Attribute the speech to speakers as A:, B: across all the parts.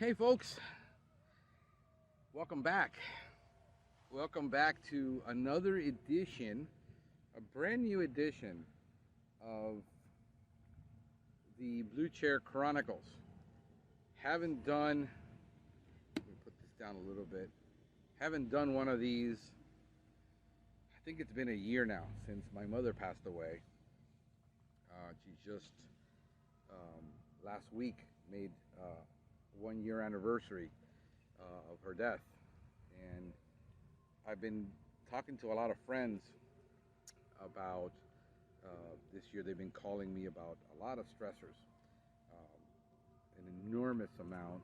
A: Hey folks, welcome back. Welcome back to another edition, a brand new edition of the Blue Chair Chronicles. Haven't done, let me put this down a little bit, haven't done one of these, I think it's been a year now since my mother passed away. She just last week made 1 year anniversary of her death, and I've been talking to a lot of friends about this year. They've been calling me about a lot of stressors, an enormous amount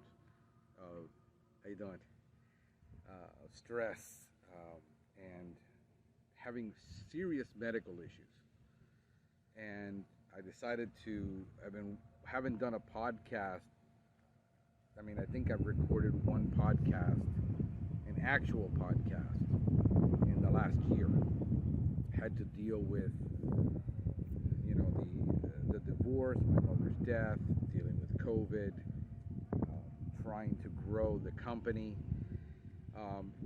A: of how you doing stress, and having serious medical issues. And I decided to, haven't done a podcast. I mean, I think I've recorded one podcast, an actual podcast, in the last year. Had to deal with, the divorce, my mother's death, dealing with COVID, trying to grow the company.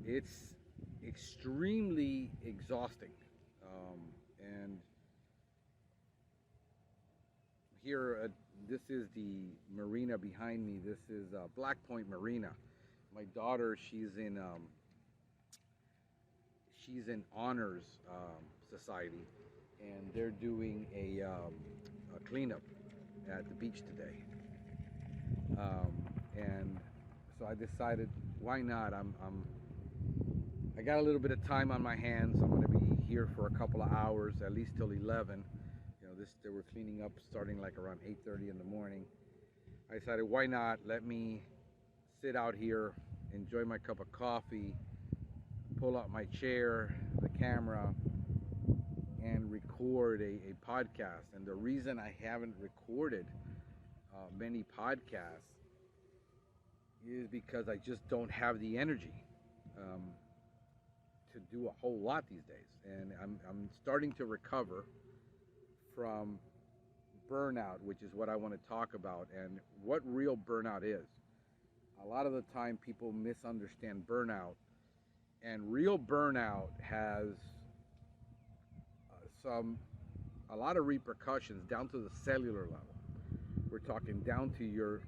A: It's extremely exhausting, and here, this is the marina behind me. This is Black Point Marina. My daughter, she's in honors society, and they're doing a cleanup at the beach today. And so I decided, why not? I got a little bit of time on my hands. I'm going to be here for a couple of hours, at least till 11. They were cleaning up starting like around 8:30 in the morning. I decided, why not? Let me sit out here, enjoy my cup of coffee, pull out my chair, the camera, and record a podcast. And the reason I haven't recorded many podcasts is because I just don't have the energy to do a whole lot these days. And I'm starting to recover from burnout, which is what I want to talk about, and what real burnout is. A lot of the time people misunderstand burnout, and real burnout has a lot of repercussions down to the cellular level. We're talking down to your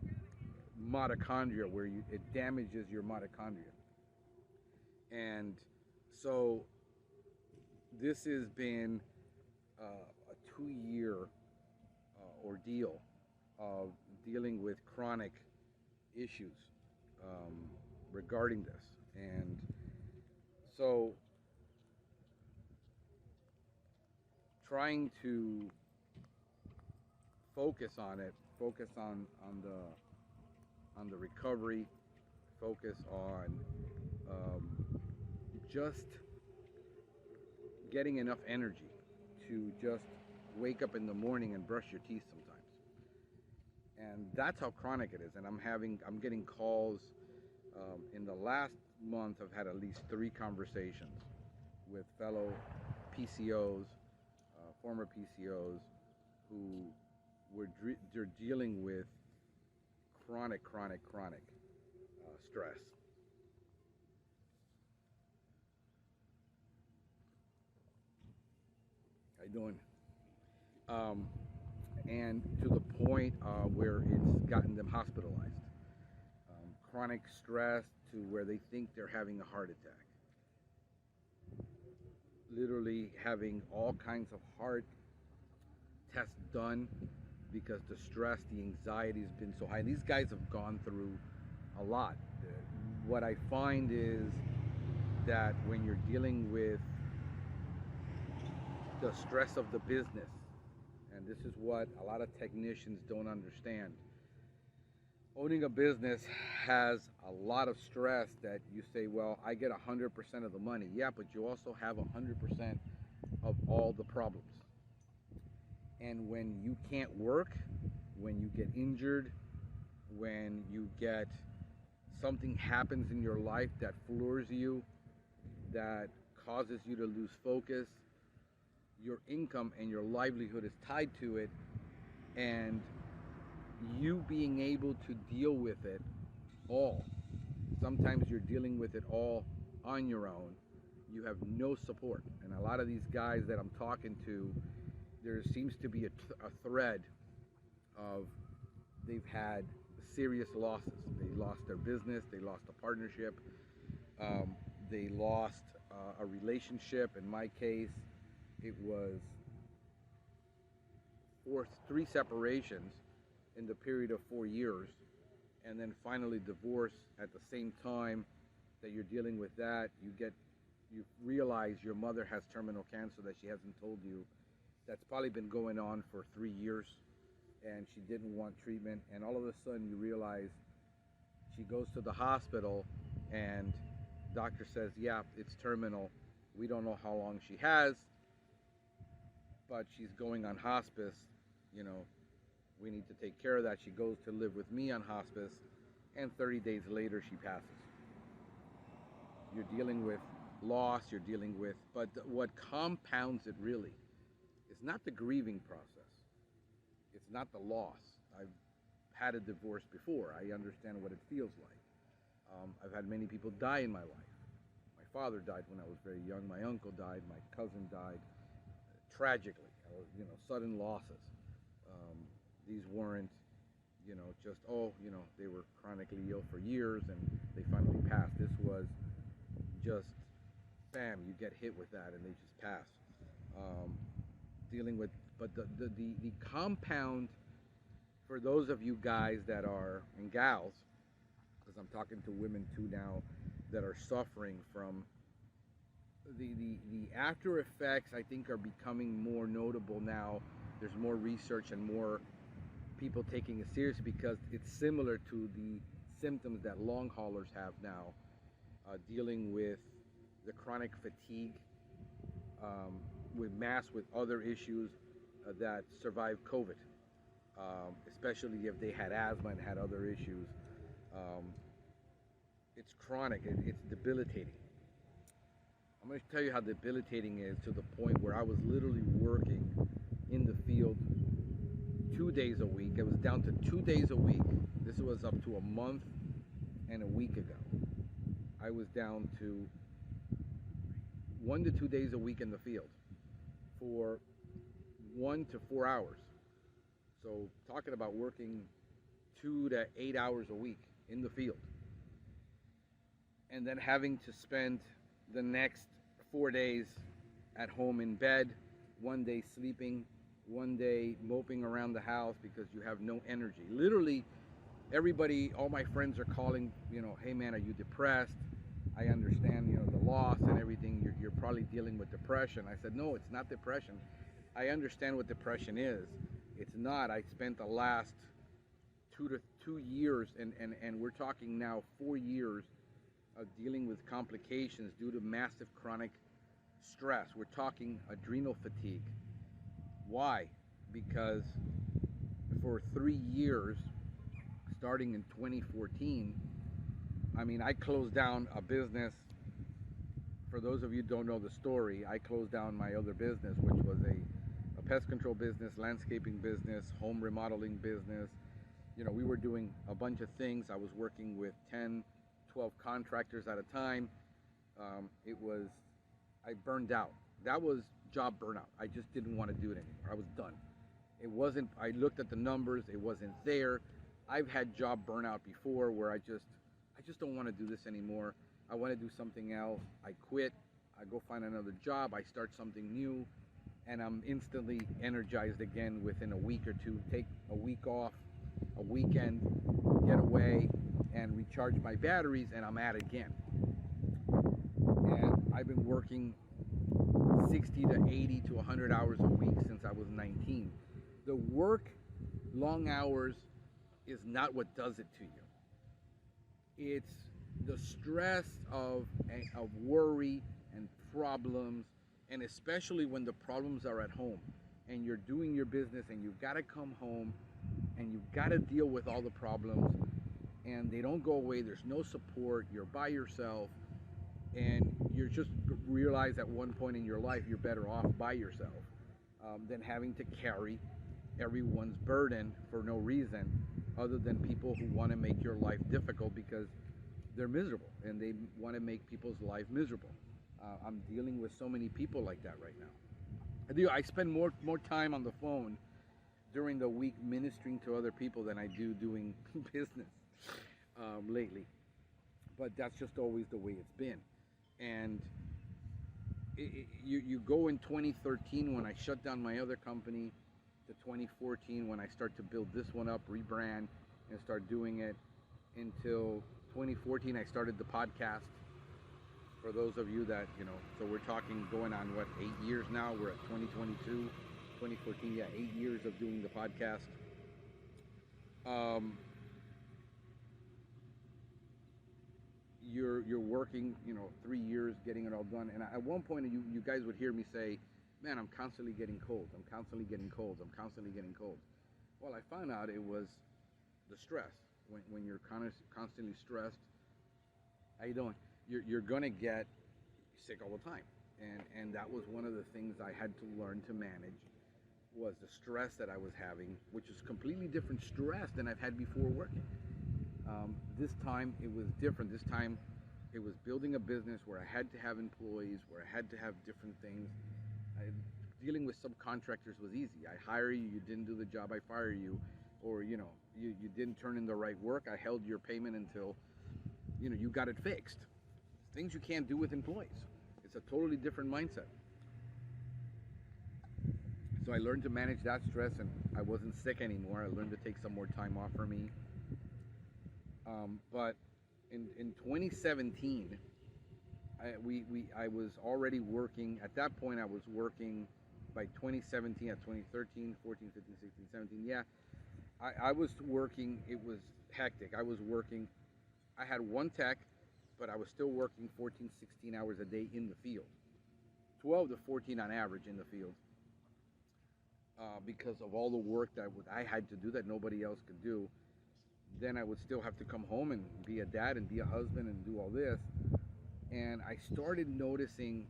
A: mitochondria, where it damages your mitochondria. And so this has been a 2-year ordeal of dealing with chronic issues regarding this. And so trying to focus on it, focus on the recovery, focus on just getting enough energy to just wake up in the morning and brush your teeth sometimes. And that's how chronic it is. And I'm getting calls. In the last month, I've had at least 3 conversations with fellow PCOs, former PCOs, who they're dealing with chronic stress. How you doing? And to the point where it's gotten them hospitalized. Chronic stress to where they think they're having a heart attack. Literally having all kinds of heart tests done because the stress, the anxiety has been so high. These guys have gone through a lot. What I find is that when you're dealing with the stress of the business, and this is what a lot of technicians don't understand. Owning a business has a lot of stress that you say, well, I get 100% of the money. Yeah, but you also have 100% of all the problems. And when you can't work, when you get injured, when you get something happens in your life that floors you, that causes you to lose focus, your income and your livelihood is tied to it, and you being able to deal with it all. Sometimes you're dealing with it all on your own. You have no support. And a lot of these guys that I'm talking to, there seems to be a thread of they've had serious losses. They lost their business, they lost a partnership, they lost a relationship. In my case, it was three separations in the period of 4 years, and then finally divorce at the same time that you're dealing with that. You realize your mother has terminal cancer that she hasn't told you. That's probably been going on for 3 years, and she didn't want treatment. And all of a sudden you realize she goes to the hospital and doctor says, yeah, it's terminal. We don't know how long she has, but she's going on hospice. We need to take care of that. She goes to live with me on hospice, and 30 days later she passes. You're dealing with loss, but what compounds it really is not the grieving process. It's not the loss. I've had a divorce before. I understand what it feels like. I've had many people die in my life. My father died when I was very young. My uncle died. My cousin died tragically. Sudden losses. These weren't, just, they were chronically ill for years and they finally passed. This was just, bam, you get hit with that and they just pass. Dealing with, but the compound for those of you guys that are, and gals, because I'm talking to women too now, that are suffering from the after effects, I think, are becoming more notable now. There's more research and more people taking it seriously because it's similar to the symptoms that long haulers have now, dealing with the chronic fatigue, with other issues that survive COVID, especially if they had asthma and had other issues. It's chronic, it's debilitating. I'm going to tell you how debilitating it is, to the point where I was literally working in the field 2 days a week. It was down to 2 days a week. This was up to a month and a week ago. I was down to 1 to 2 days a week in the field for 1 to 4 hours. So talking about working 2 to 8 hours a week in the field, and then having to spend the next 4 days at home in bed, 1 day sleeping, 1 day moping around the house because you have no energy. Literally, everybody, all my friends are calling, hey man, are you depressed? I understand, the loss and everything. You're probably dealing with depression. I said, no, it's not depression. I understand what depression is. It's not. I spent the last 2 years, and we're talking now 4 years of dealing with complications due to massive chronic stress. We're talking adrenal fatigue. Why? Because for 3 years, starting in 2014, I closed down a business. For those of you who don't know the story, I closed down my other business, which was a pest control business, landscaping business, home remodeling business. We were doing a bunch of things. I was working with 10, 12 contractors at a time. I burned out. That was job burnout. I just didn't want to do it anymore. I was done. I looked at the numbers, it wasn't there. I've had job burnout before where I just don't want to do this anymore. I want to do something else. I quit. I go find another job. I start something new, and I'm instantly energized again within a week or two. Take a week off, a weekend, get away, and recharge my batteries, and I'm at it again. And I've been working 60 to 80 to 100 hours a week since I was 19. The work, long hours, is not what does it to you. It's the stress of worry and problems, and especially when the problems are at home and you're doing your business and you've got to come home and you've got to deal with all the problems and they don't go away. There's no support. You're by yourself, and you just realize at one point in your life you're better off by yourself than having to carry everyone's burden for no reason. other than people who want to make your life difficult because they're miserable and they want to make people's life miserable. I'm dealing with so many people like that right now. I spend more time on the phone during the week ministering to other people than I do doing business lately. But that's just always the way it's been. And you go in 2013 when I shut down my other company, to 2014 when I start to build this one up, rebrand, and start doing it, until 2014 I started the podcast. For those of you that, so we're talking going on, 8 years now? We're at 2022, 2014, 8 years of doing the podcast. You're working, 3 years getting it all done. And at one point you guys would hear me say, man, I'm constantly getting colds. I'm constantly getting colds. I'm constantly getting colds. Well, I found out it was the stress. When you're constantly stressed, how you doing? You're gonna get sick all the time. And that was one of the things I had to learn to manage, was the stress that I was having, which is completely different stress than I've had before working. This time it was different. This time it was building a business where I had to have employees, where I had to have different things. Dealing with subcontractors was easy. I hire you, you didn't do the job, I fire you. Or, you didn't turn in the right work, I held your payment until, you got it fixed. Things you can't do with employees. It's a totally different mindset. So I learned to manage that stress, and I wasn't sick anymore. I learned to take some more time off for me. But in 2017, I was already working. At that point, I was working by 2017, at 2013, 14, 15, 16, 17. Yeah, I was working. It was hectic. I was working. I had one tech, but I was still working 14, 16 hours a day in the field. 12 to 14 on average in the field. Because of all the work that I had to do that nobody else could do. Then I would still have to come home and be a dad and be a husband and do all this. And I started noticing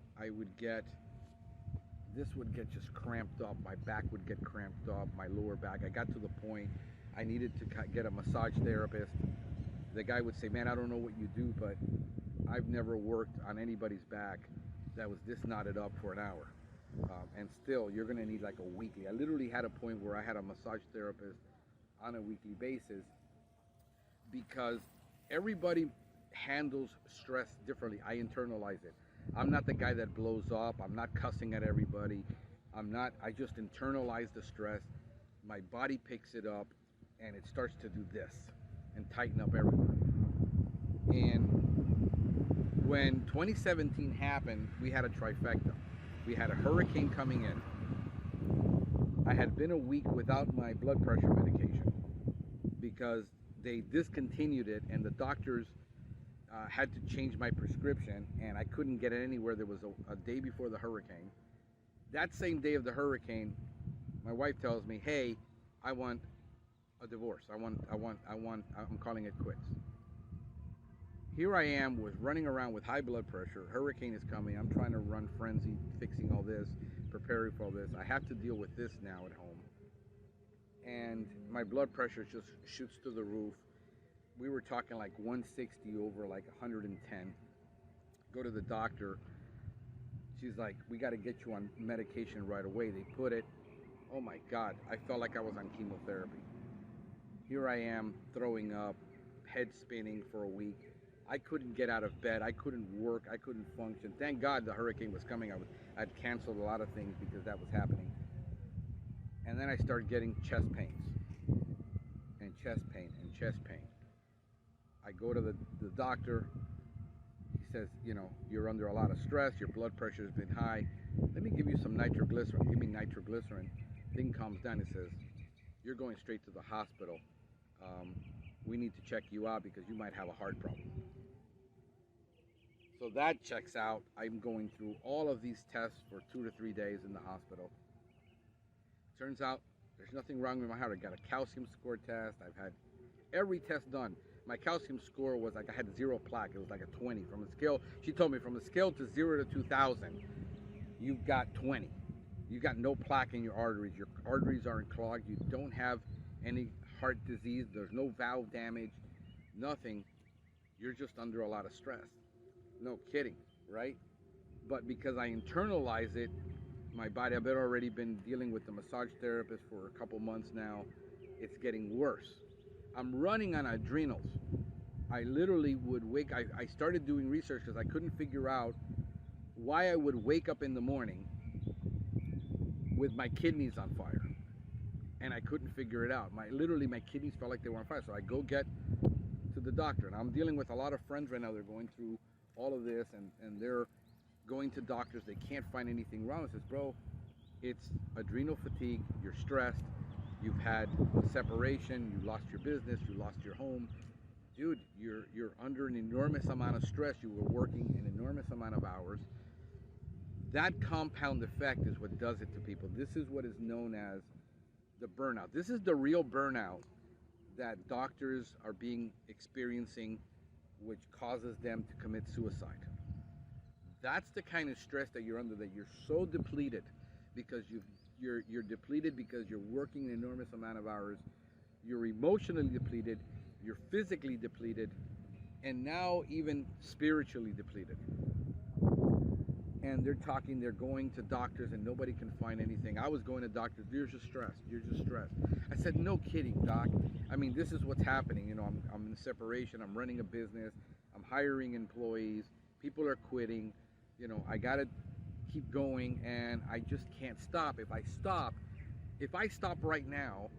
A: this would get just cramped up. My back would get cramped up, my lower back. I got to the point I needed to get a massage therapist. The guy would say, man, I don't know what you do, but I've never worked on anybody's back that was this knotted up for an hour. And still, you're gonna need like a weekly. I literally had a point where I had a massage therapist on a weekly basis, because everybody handles stress differently. I internalize it. I'm not the guy that blows up. I'm not cussing at everybody. I just internalize the stress. My body picks it up and it starts to do this and tighten up everywhere. And when 2017 happened, we had a trifecta. We had a hurricane coming in. I had been a week without my blood pressure medication because they discontinued it, and the doctors had to change my prescription, and I couldn't get it anywhere. There was a day before the hurricane. That same day of the hurricane, my wife tells me, hey, I want a divorce. I'm calling it quits. Here I am, was running around with high blood pressure. Hurricane is coming. I'm trying to run frenzy, fixing all this, preparing for all this. I have to deal with this now at home. And my blood pressure just shoots to the roof. We were talking like 160 over like 110. Go to the doctor. She's like, we got to get you on medication right away. They put it. Oh my God, I felt like I was on chemotherapy. Here I am throwing up, head spinning for a week. I couldn't get out of bed. I couldn't work. I couldn't function. Thank God the hurricane was coming. I'd canceled a lot of things because that was happening. And then I started getting chest pains and chest pain and chest pain. I go to the doctor. He says, you're under a lot of stress. Your blood pressure has been high. Let me give you some nitroglycerin. Give me nitroglycerin. Thing comes down and says, you're going straight to the hospital. We need to check you out because you might have a heart problem. So that checks out. I'm going through all of these tests for 2 to 3 days in the hospital. Turns out there's nothing wrong with my heart. I got a calcium score test. I've had every test done. My calcium score was like, I had 0 plaque. It was like a 20 from a scale. She told me from a scale to 0 to 2,000, you've got 20. You've got no plaque in your arteries. Your arteries aren't clogged. You don't have any heart disease, there's no valve damage, nothing. You're just under a lot of stress. No kidding, right? But because I internalize it, my body, I've already been dealing with the massage therapist for a couple months now. It's getting worse. I'm running on adrenals. I literally would I started doing research because I couldn't figure out why I would wake up in the morning with my kidneys on fire. And I couldn't figure it out. Literally my kidneys felt like they were on fire. So I go get to the doctor. And I'm dealing with a lot of friends right now. They're going through all of this and they're going to doctors. They can't find anything wrong. I says, bro, it's adrenal fatigue. You're stressed. You've had a separation. You lost your business. You lost your home. Dude, you're under an enormous amount of stress. You were working an enormous amount of hours. That compound effect is what does it to people. This is what is known as the burnout. This is the real burnout that doctors are experiencing, which causes them to commit suicide. That's the kind of stress that you're under, that you're so depleted because you're depleted because you're working an enormous amount of hours. You're emotionally depleted, you're physically depleted, and now even spiritually depleted. And they're going to doctors and nobody can find anything. I was going to doctors, you're just stressed. I said, no kidding, doc. I mean, this is what's happening. You know, I'm in separation, I'm running a business, I'm hiring employees, people are quitting. You know, I gotta keep going and I just can't stop. If I stop right now,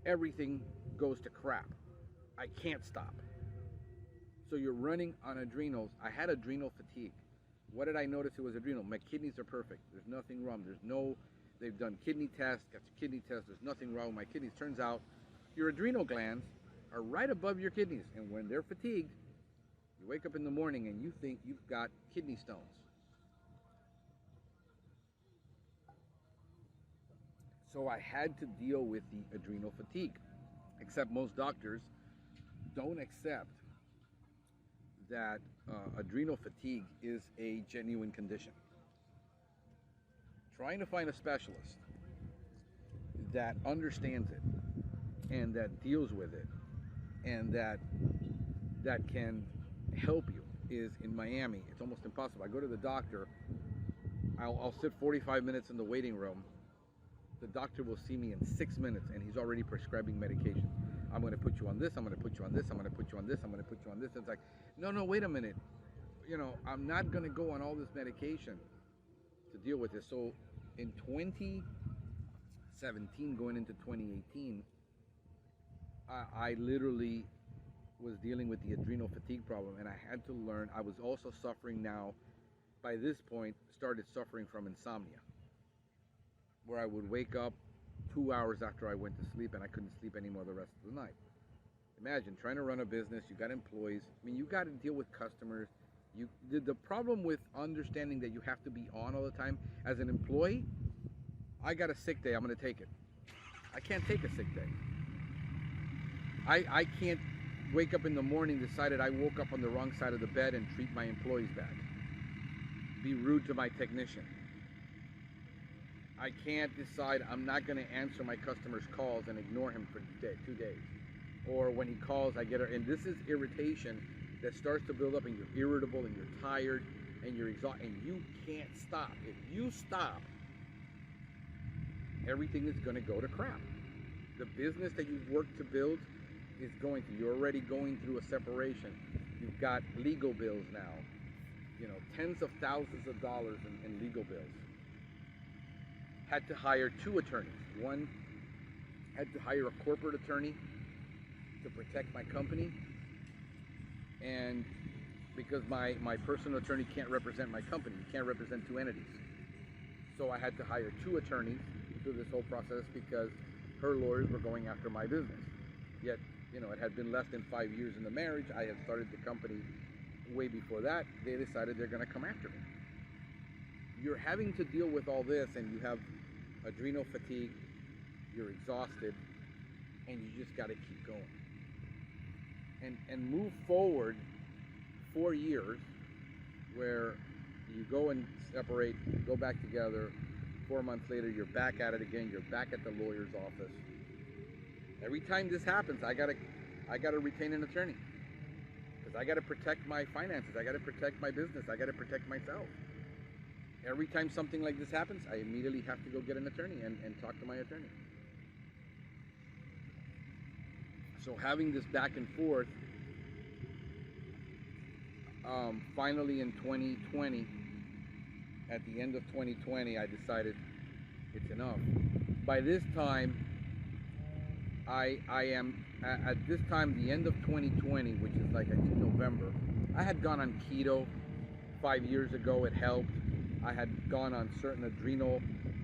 A: everything goes to crap. I can't stop. So you're running on adrenals. I had adrenal fatigue. What did I notice? It was adrenal. My kidneys are perfect. There's nothing wrong. They've done kidney tests, got your kidney test. There's nothing wrong with my kidneys. Turns out your adrenal glands are right above your kidneys. And when they're fatigued, you wake up in the morning and you think you've got kidney stones. So I had to deal with the adrenal fatigue. Except most doctors don't accept that adrenal fatigue is a genuine condition. Trying to find a specialist that understands it and that deals with it and that can help you is in Miami. It's almost impossible. I go to the doctor, I'll sit 45 minutes in the waiting room. The doctor will see me in 6 minutes and he's already prescribing medication. I'm going to put you on this, I'm going to put you on this, I'm going to put you on this, I'm going to put you on this. It's like, no, wait a minute. You know, I'm not going to go on all this medication to deal with this. So in 2017, going into 2018, I literally was dealing with the adrenal fatigue problem, and I had to learn. I was also suffering now, by this point, started suffering from insomnia, where I would wake up 2 hours after I went to sleep and I couldn't sleep anymore the rest of the night. Imagine trying to run a business, you got employees, I mean, you got to deal with customers. The problem with understanding that you have to be on all the time, as an employee, I got a sick day, I'm going to take it. I can't take a sick day. I can't wake up in the morning, decided I woke up on the wrong side of the bed and treat my employees bad. Be rude to my technician. I can't decide I'm not going to answer my customer's calls and ignore him for 2 days. Or when he calls, I get her. And this is irritation that starts to build up, and you're irritable and you're tired and you're exhausted and you can't stop. If you stop, everything is going to go to crap. The business that you've worked to build is going to. You're already going through a separation. You've got legal bills now. You know, tens of thousands of dollars in legal bills. Had to hire 2 attorneys. One had to hire a corporate attorney to protect my company, and because my personal attorney can't represent my company, he can't represent 2 entities. So I had to hire 2 attorneys through this whole process because her lawyers were going after my business. Yet, you know, it had been less than 5 years in the marriage. I had started the company way before that. They decided they're going to come after me. You're having to deal with all this, and you have adrenal fatigue, you're exhausted, and you just got to keep going. And move forward 4 years where you go and separate, go back together. 4 months later, you're back at it again. You're back at the lawyer's office. Every time this happens, I gotta retain an attorney because I gotta protect my finances. I gotta protect my business. I gotta protect myself. Every time something like this happens, I immediately have to go get an attorney and talk to my attorney. So having this back and forth, finally in 2020, at the end of 2020, I decided it's enough. By this time, I am, at this time, the end of 2020, which is like, I think November, I had gone on keto 5 years ago. It helped. I had gone on certain adrenal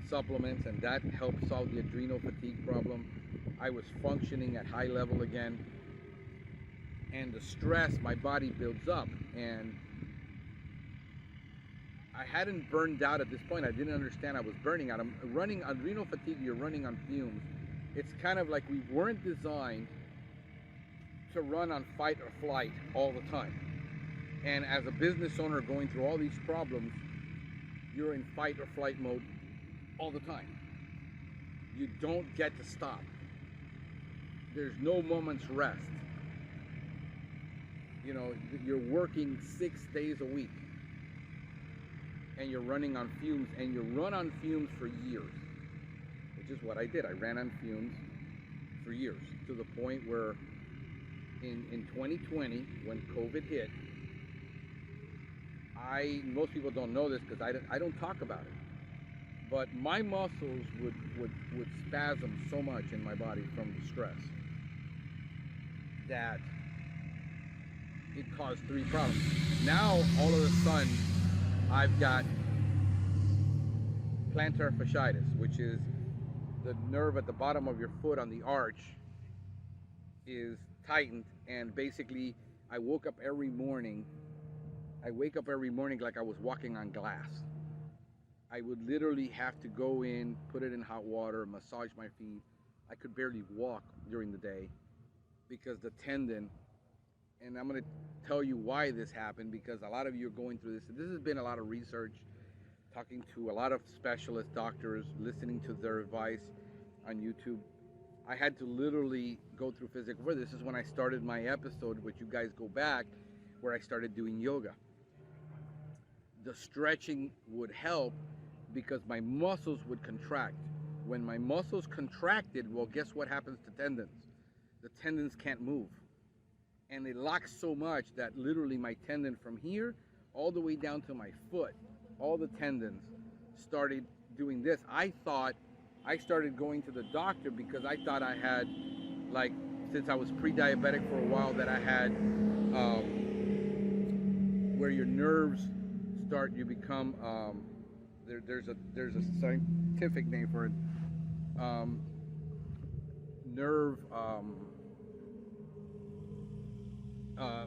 A: supplements, and that helped solve the adrenal fatigue problem. I was functioning at high level again, and the stress my body builds up, and I hadn't burned out at this point. I didn't understand I was burning out. I'm running adrenal fatigue. You're running on fumes. It's kind of like we weren't designed to run on fight or flight all the time. And as a business owner going through all these problems, you're in fight or flight mode all the time. You don't get to stop. There's no moment's rest. You know, you're working 6 days a week and you're running on fumes, and you run on fumes for years, which is what I did. I ran on fumes for years, to the point where in 2020, when COVID hit, most people don't know this because I don't talk about it, but my muscles would spasm so much in my body from the stress that it caused 3 problems. Now, all of a sudden, I've got plantar fasciitis, which is the nerve at the bottom of your foot on the arch is tightened, and basically I wake up every morning like I was walking on glass. I would literally have to go in, put it in hot water, massage my feet. I could barely walk during the day because the tendon, and I'm going to tell you why this happened, because a lot of you are going through this. This has been a lot of research, talking to a lot of specialist doctors, listening to their advice on YouTube. I had to literally go through physical work. This is when I started my episode, which you guys go back, where I started doing yoga. The stretching would help because my muscles would contract. When my muscles contracted, well, guess what happens to tendons? The tendons can't move. And they lock so much that literally my tendon from here all the way down to my foot, all the tendons started doing this. I thought I started going to the doctor because I thought I had, like, since I was pre-diabetic for a while, that I had where your nerves start, you become there's a scientific name for it, nerve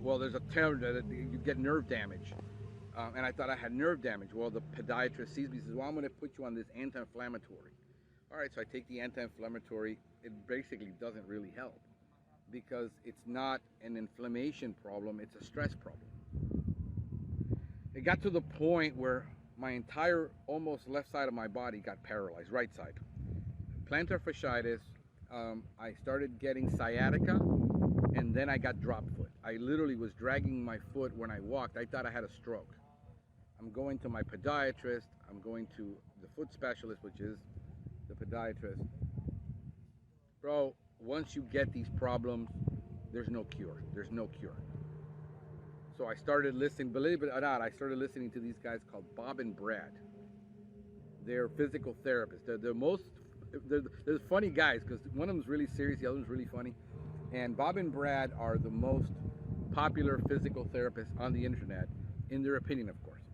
A: well, there's a term that you get nerve damage, and I thought I had nerve damage. Well, the podiatrist sees me and says, well, I'm going to put you on this anti-inflammatory. All right, so I take the anti-inflammatory. It basically doesn't really help because it's not an inflammation problem, it's a stress problem. It got to the point where my entire almost left side of my body got paralyzed, right side. Plantar fasciitis, I started getting sciatica, and then I got drop foot. I literally was dragging my foot when I walked. I thought I had a stroke. I'm going to my podiatrist. I'm going to the foot specialist, which is the podiatrist. Bro, once you get these problems, there's no cure. There's no cure. So I started listening, believe it or not, I started listening to these guys called Bob and Brad. They're physical therapists. They're funny guys, because one of them's really serious, the other one's really funny. And Bob and Brad are the most popular physical therapists on the internet, in their opinion, of course.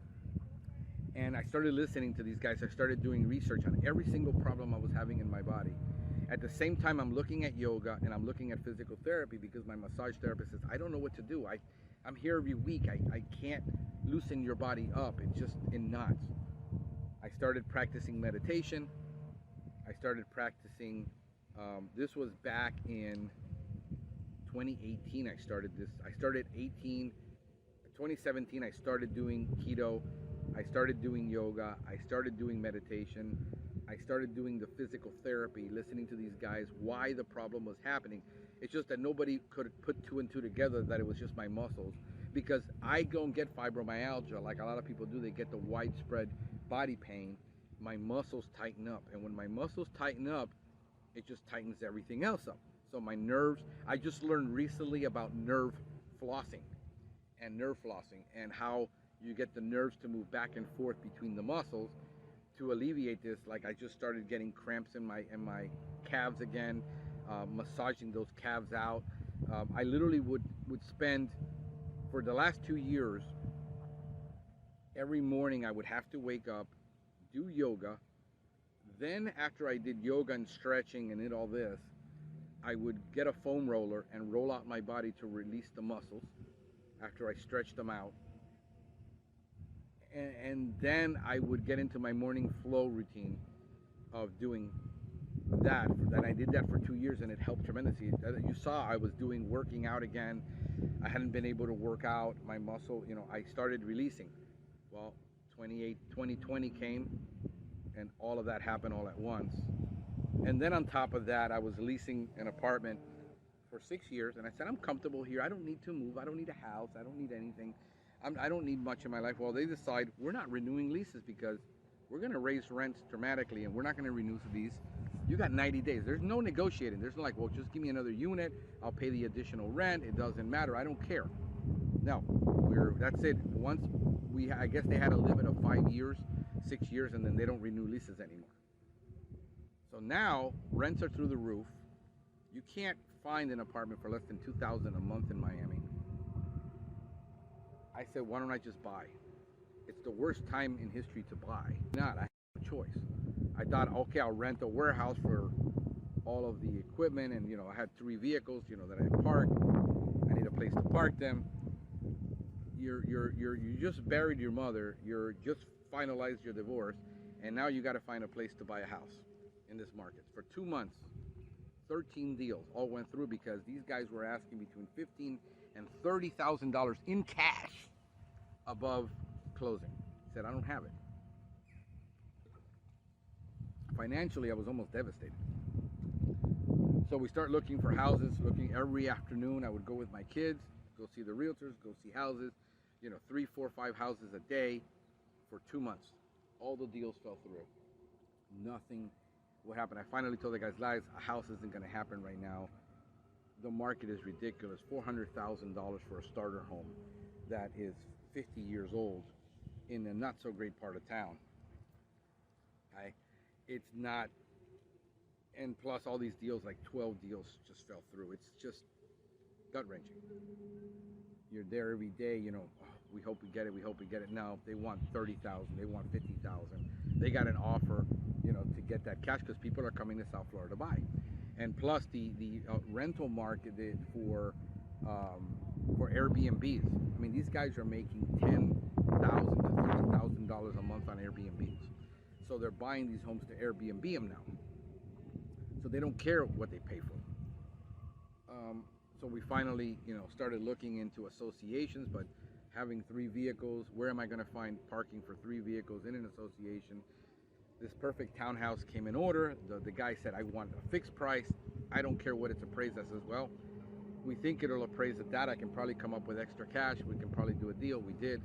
A: And I started listening to these guys. I started doing research on every single problem I was having in my body. At the same time, I'm looking at yoga and I'm looking at physical therapy because my massage therapist says, I don't know what to do. I'm here every week. I can't loosen your body up. It's just in knots. I started practicing meditation. I started practicing, this was back in 2018. I started 2017, I started doing keto. I started doing yoga. I started doing meditation. I started doing the physical therapy, listening to these guys, why the problem was happening. It's just that nobody could put two and two together, that it was just my muscles. Because I don't get fibromyalgia like a lot of people do. They get the widespread body pain. My muscles tighten up. And when my muscles tighten up, it just tightens everything else up. So my nerves, I just learned recently about nerve flossing and how you get the nerves to move back and forth between the muscles to alleviate this. Like, I just started getting cramps in my calves again, massaging those calves out. I literally would spend, for the last 2 years, every morning I would have to wake up, do yoga. Then after I did yoga and stretching and did all this, I would get a foam roller and roll out my body to release the muscles after I stretched them out. And then I would get into my morning flow routine of doing that. And I did that for 2 years, and it helped tremendously. You saw I was working out again. I hadn't been able to work out. My muscle, I started releasing. Well, 2020 came, and all of that happened all at once. And then on top of that, I was leasing an apartment for 6 years, and I said, I'm comfortable here. I don't need to move. I don't need a house. I don't need anything. I don't need much in my life. Well, they decide we're not renewing leases because we're going to raise rents dramatically, and we're not going to renew these. You got 90 days. There's no negotiating. There's no like, well, just give me another unit. I'll pay the additional rent. It doesn't matter. I don't care. No, that's it. I guess they had a limit of 5 years, 6 years, and then they don't renew leases anymore. So now rents are through the roof. You can't find an apartment for less than $2,000 a month in Miami. I said, why don't I just buy? It's the worst time in history to buy. I have a choice. I thought, okay, I'll rent a warehouse for all of the equipment, and I had 3 vehicles, that I park. I need a place to park them. You just buried your mother. You're just finalized your divorce, and now you got to find a place to buy a house in this market. For 2 months, 13 deals all went through because these guys were asking between $15,000 and $30,000 in cash above closing. I said, I don't have it. Financially, I was almost devastated. So we start looking for houses, looking every afternoon. I would go with my kids, go see the realtors, go see houses, 3, 4, 5 houses a day for 2 months. All the deals fell through. Nothing. What happened? I finally told the guys, a house isn't going to happen right now. The market is ridiculous. $400,000 for a starter home that is 50 years old in a not so great part of town. It's not, and plus all these deals, like 12 deals just fell through. It's just gut-wrenching. You're there every day, we hope we get it, we hope we get it. No, they want $30,000, they want $50,000. They got an offer, to get that cash because people are coming to South Florida to buy. And plus the rental market for Airbnbs. I mean, these guys are making $10,000 to $30,000 a month on Airbnbs. So they're buying these homes to Airbnb them now. So they don't care what they pay for. So we finally, started looking into associations, but having 3 vehicles, where am I going to find parking for 3 vehicles in an association? This perfect townhouse came in order. The guy said, I want a fixed price. I don't care what it's appraised. I says, well, we think it'll appraise at that. I can probably come up with extra cash. We can probably do a deal. We did.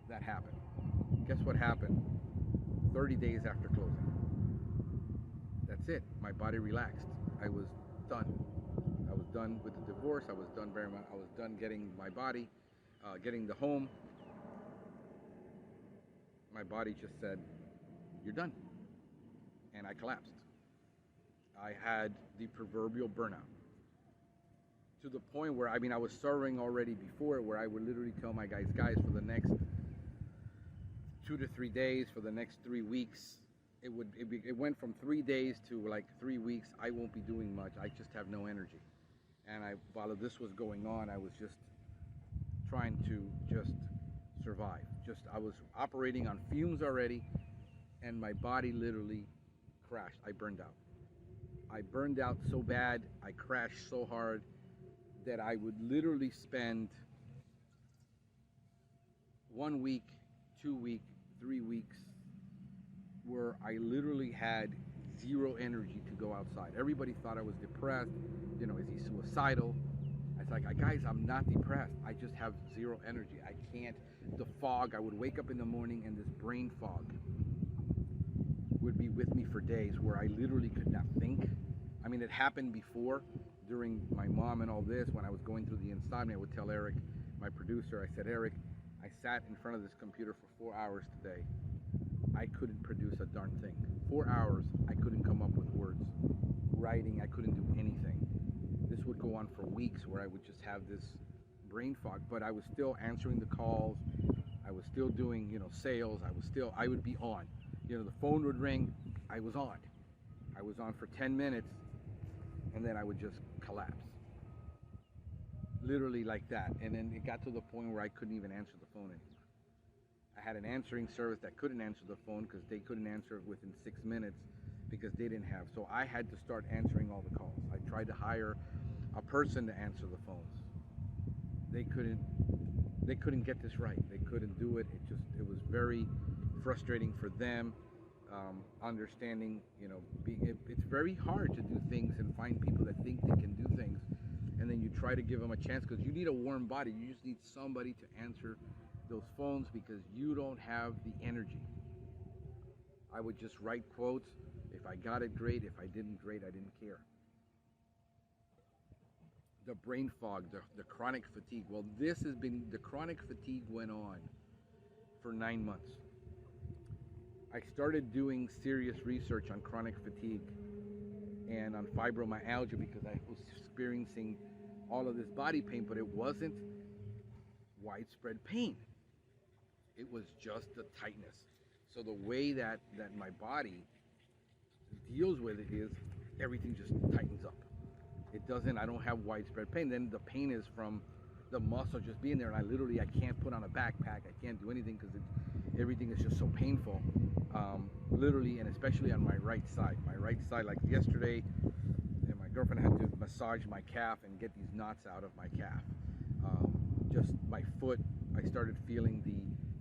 A: That happened. Guess what happened? 30 days after closing. That's it. My body relaxed. I was done. I was done with the divorce. I was done I was done getting my body, getting the home. My body just said, you're done. And I collapsed. I had the proverbial burnout. To the point where, I was serving already before, where I would literally tell my guys, for the next 2 to 3 days, for the next 3 weeks, it went from 3 days to like 3 weeks. I won't be doing much. I just have no energy. And while this was going on, I was just trying to just survive. I was operating on fumes already, and my body literally crashed. I burned out. I burned out so bad, I crashed so hard that I would literally spend 1 week, 2 weeks, 3 weeks where I literally had zero energy to go outside. Everybody thought I was depressed. You know, is he suicidal? I was like, guys, I'm not depressed. I just have zero energy. I can't. The fog, I would wake up in the morning and this brain fog would be with me for days where I literally could not think. I mean, it happened before during my mom and all this. When I was going through the insomnia, I would tell Eric, my producer, I said, Eric, I sat in front of this computer for 4 hours today. I couldn't produce a darn thing. 4 hours, I couldn't come up with words. Writing, I couldn't do anything. This would go on for weeks where I would just have this brain fog, but I was still answering the calls. I was still doing, you know, sales. I would be on. You know, the phone would ring, I was on. I was on for 10 minutes, and then I would just collapse. Literally like that. And then it got to the point where I couldn't even answer the phone anymore. I had an answering service that couldn't answer the phone because they couldn't answer it within 6 minutes because they didn't have. So I had to start answering all the calls. I tried to hire a person to answer the phones. They couldn't get this right. They couldn't do it. It was very frustrating for them. Understanding, you know, it's very hard to do things and find people that think they can do things, and then you try to give them a chance because you need a warm body. You just need somebody to answer those phones because you don't have the energy. I would just write quotes. If I got it, great. If I didn't, great. I didn't care. The brain fog, the chronic fatigue. Well, the chronic fatigue went on for 9 months. I started doing serious research on chronic fatigue and on fibromyalgia because I was experiencing all of this body pain, but it wasn't widespread pain. It was just the tightness. So the way that my body deals with it is everything just tightens up. I don't have widespread pain. Then the pain is from the muscle just being there, and I can't put on a backpack. I can't do anything because everything is just so painful. Literally, and especially on my right side. My right side, like yesterday, and my girlfriend had to massage my calf and get these knots out of my calf. Just my foot, I started feeling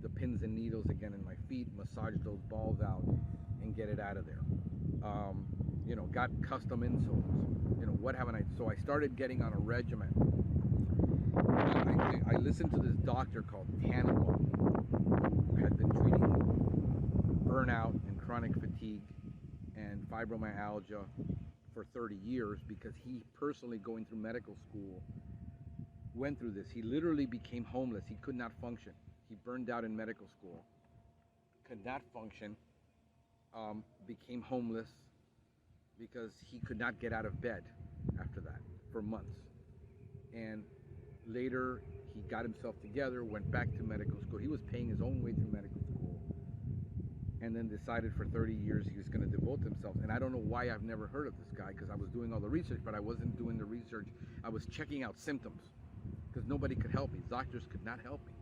A: the pins and needles again in my feet, massage those balls out and get it out of there. You know, got custom insoles. You know, what haven't I? So I started getting on a regimen. I listened to this doctor called Hannibal, who had been treating burnout and chronic fatigue and fibromyalgia for 30 years because he personally, going through medical school, went through this. He literally became homeless. He could not function. He burned out in medical school, could not function, became homeless because he could not get out of bed after that for months. And later he got himself together, went back to medical school. He was paying his own way through medical school, and then decided for 30 years he was going to devote himself. And I don't know why I've never heard of this guy, because I was doing all the research, but I wasn't doing the research. I was checking out symptoms because nobody could help me. Doctors could not help me.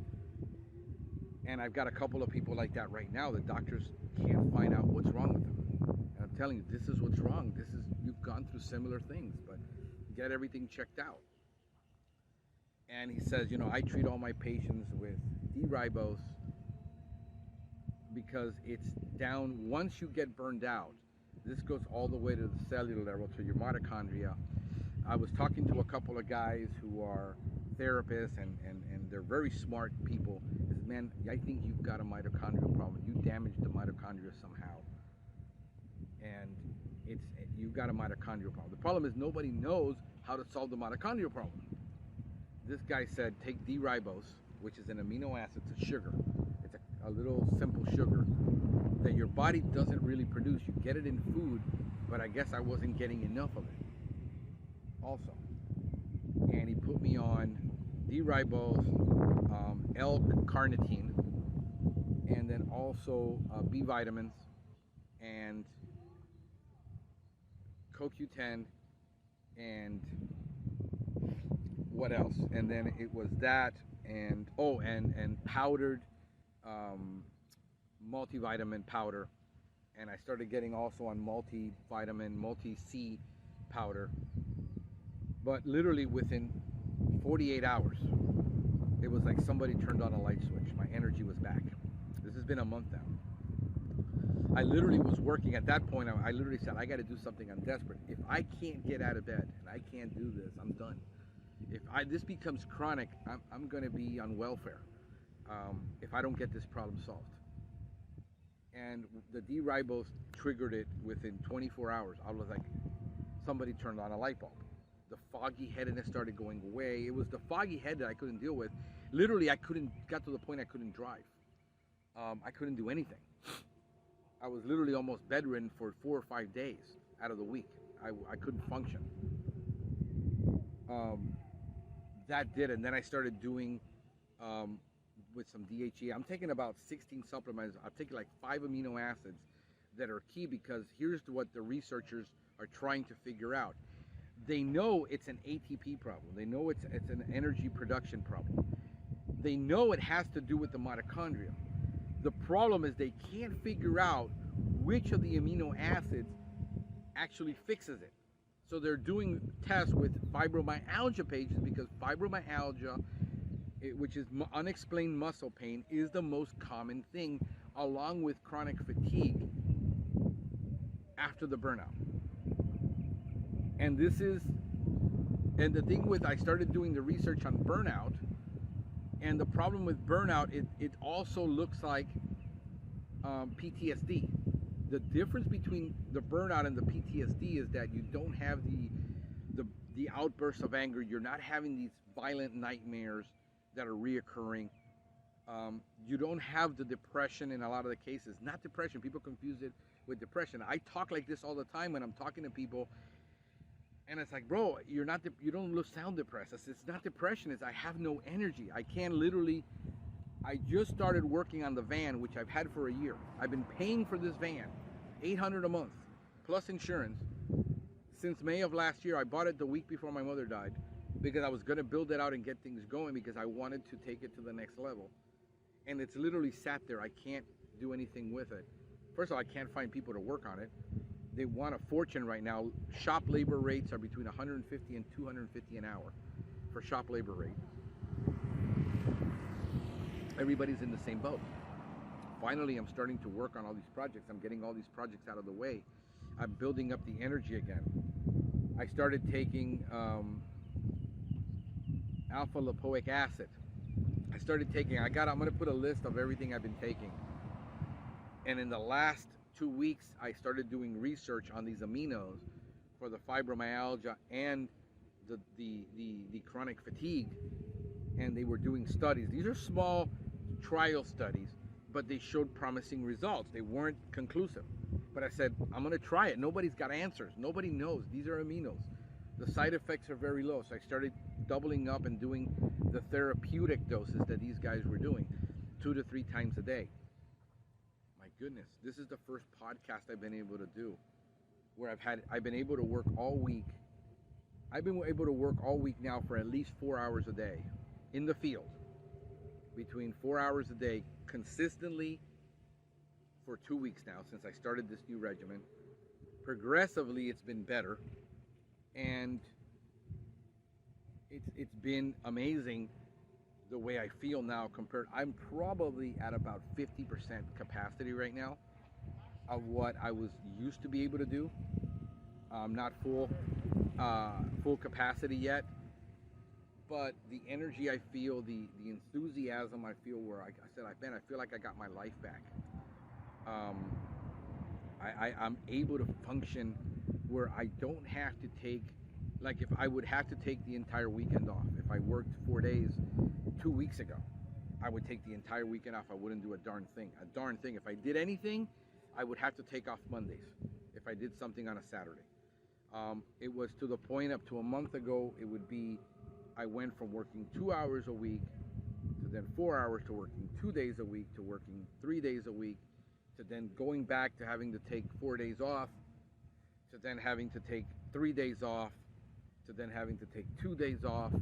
A: And I've got a couple of people like that right now. The doctors can't find out what's wrong with them. And I'm telling you, this is what's wrong. You've gone through similar things, but get everything checked out. And he says, you know, I treat all my patients with D-ribose because it's down. Once you get burned out, this goes all the way to the cellular level, to your mitochondria. I was talking to a couple of guys who are therapists, and they're very smart people. He says, man, I think you've got a mitochondrial problem. You damaged the mitochondria somehow. And you've got a mitochondrial problem. The problem is nobody knows how to solve the mitochondrial problem. This guy said, take D-ribose, which is an amino acid, it's a sugar. It's a little simple sugar that your body doesn't really produce. You get it in food, but I guess I wasn't getting enough of it also. And he put me on D-ribose, L-carnitine, and then also B vitamins and CoQ10 and what else? And then it was that, and powdered multivitamin powder, and I started getting also on multivitamin, multi-C powder. But literally within 48 hours, it was like somebody turned on a light switch. My energy was back. This has been a month now. I literally was working at that point. I literally said, I got to do something. I'm desperate. If I can't get out of bed and I can't do this, I'm done. If this becomes chronic, I'm going to be on welfare if I don't get this problem solved. And the D-ribose triggered it within 24 hours. I was like, somebody turned on a light bulb. The foggy headedness started going away. It was the foggy head that I couldn't deal with. Literally, got to the point I couldn't drive. I couldn't do anything. I was literally almost bedridden for 4 or 5 days out of the week. I couldn't function. That did it. And then I started doing with some DHEA. I'm taking about 16 supplements. I'm taking like 5 amino acids that are key, because here's what the researchers are trying to figure out. They know it's an ATP problem. They know it's an energy production problem. They know it has to do with the mitochondria. The problem is they can't figure out which of the amino acids actually fixes it. So they're doing tests with fibromyalgia patients, because fibromyalgia, which is unexplained muscle pain, is the most common thing, along with chronic fatigue after the burnout. And the thing with, I started doing the research on burnout, and the problem with burnout, it also looks like PTSD. The difference between the burnout and the PTSD is that you don't have the outbursts of anger. You're not having these violent nightmares that are reoccurring. You don't have the depression in a lot of the cases. Not depression. People confuse it with depression. I talk like this all the time when I'm talking to people, and it's like, bro, you don't sound depressed. It's not depression. It's I have no energy. I can't literally. I just started working on the van, which I've had for a year. I've been paying for this van, $800 a month, plus insurance, since May of last year. I bought it the week before my mother died, because I was going to build it out and get things going, because I wanted to take it to the next level. And it's literally sat there. I can't do anything with it. First of all, I can't find people to work on it. They want a fortune right now. Shop labor rates are between $150 and $250 an hour for shop labor rate. Everybody's in the same boat. Finally, I'm starting to work on all these projects. I'm getting all these projects out of the way. I'm building up the energy again. I started taking alpha lipoic acid. I'm going to put a list of everything I've been taking. And in the last 2 weeks, I started doing research on these aminos for the fibromyalgia and the chronic fatigue. And they were doing studies. These are small trial studies, but they showed promising results. They weren't conclusive. But I said, I'm going to try it. Nobody's got answers. Nobody knows. These are aminos. The side effects are very low. So I started doubling up and doing the therapeutic doses that these guys were doing 2 to 3 times a day. My goodness, this is the first podcast I've been able to do where I've been able to work all week. I've been able to work all week now for at least 4 hours a day in the field, between 4 hours a day consistently for 2 weeks now since I started this new regimen. Progressively, it's been better, and it's been amazing the way I feel now compared. I'm probably at about 50% capacity right now of what I was used to be able to do. Not full capacity yet, but the energy I feel, the enthusiasm I feel, where I feel like I got my life back. I'm able to function where I don't have to take, like if I would have to take the entire weekend off. If I worked 4 days 2 weeks ago, I would take the entire weekend off. I wouldn't do a darn thing. If I did anything, I would have to take off Mondays if I did something on a Saturday. It was to the point up to a month ago, it would be, I went from working 2 hours a week to then 4 hours to working 2 days a week to working 3 days a week to then going back to having to take 4 days off to then having to take 3 days off to then having to take 2 days off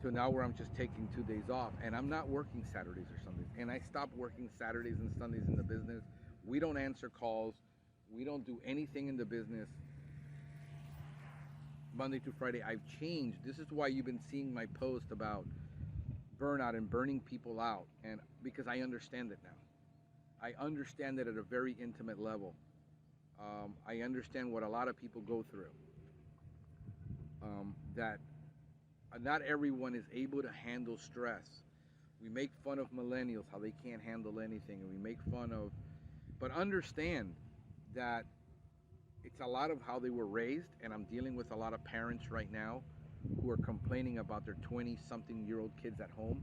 A: to now where I'm just taking 2 days off, and I'm not working Saturdays or Sundays. And I stopped working Saturdays and Sundays in the business. We don't answer calls. We don't do anything in the business Monday to Friday. I've changed. This is why you've been seeing my post about burnout and burning people out, and because I understand it now. I understand it at a very intimate level. I understand what a lot of people go through. That not everyone is able to handle stress. We make fun of millennials, how they can't handle anything, and we make fun of, but understand that it's a lot of how they were raised, and I'm dealing with a lot of parents right now who are complaining about their 20-something-year-old kids at home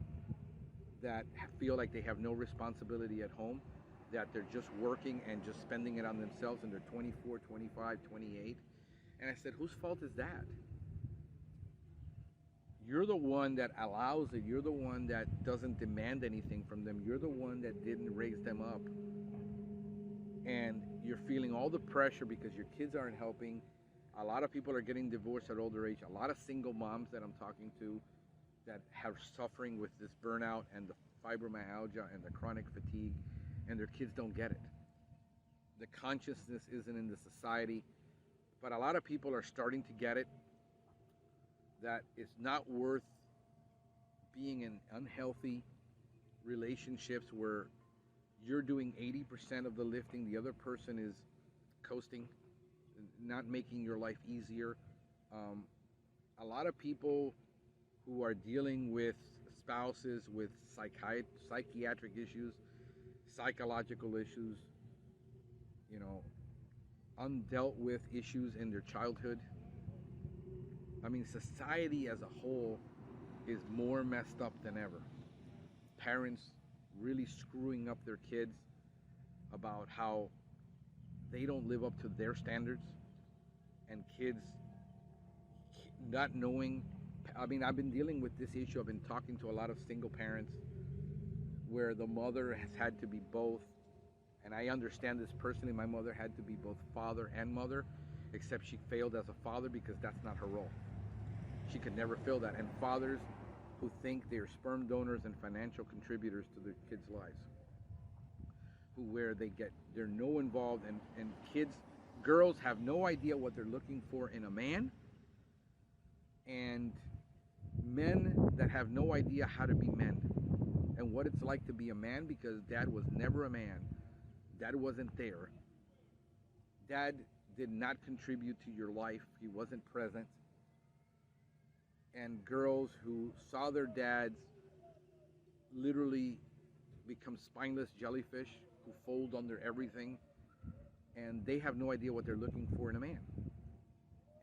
A: that feel like they have no responsibility at home, that they're just working and just spending it on themselves, and they're 24, 25, 28. And I said, whose fault is that? You're the one that allows it. You're the one that doesn't demand anything from them. You're the one that didn't raise them up. And you're feeling all the pressure because your kids aren't helping. A lot of people are getting divorced at older age. A lot of single moms that I'm talking to that have suffering with this burnout and the fibromyalgia and the chronic fatigue, and their kids don't get it. The consciousness isn't in the society, but a lot of people are starting to get it, that it's not worth being in unhealthy relationships where you're doing 80% of the lifting, the other person is coasting, not making your life easier. A lot of people who are dealing with spouses with psychiatric issues, psychological issues, undealt with issues in their childhood. I mean, society as a whole is more messed up than ever. Parents really screwing up their kids about how they don't live up to their standards, and kids not knowing. I mean, I've been dealing with this issue. I've been talking to a lot of single parents where the mother has had to be both, and I understand this personally. My mother had to be both father and mother, except she failed as a father because that's not her role. She could never fill that. And fathers who think they're sperm donors and financial contributors to their kids' lives, where they're no involved, and girls have no idea what they're looking for in a man, and men that have no idea how to be men and what it's like to be a man, because dad was never a man. Dad wasn't there. Dad did not contribute to your life. He wasn't present. And girls who saw their dads literally become spineless jellyfish who fold under everything, and they have no idea what they're looking for in a man.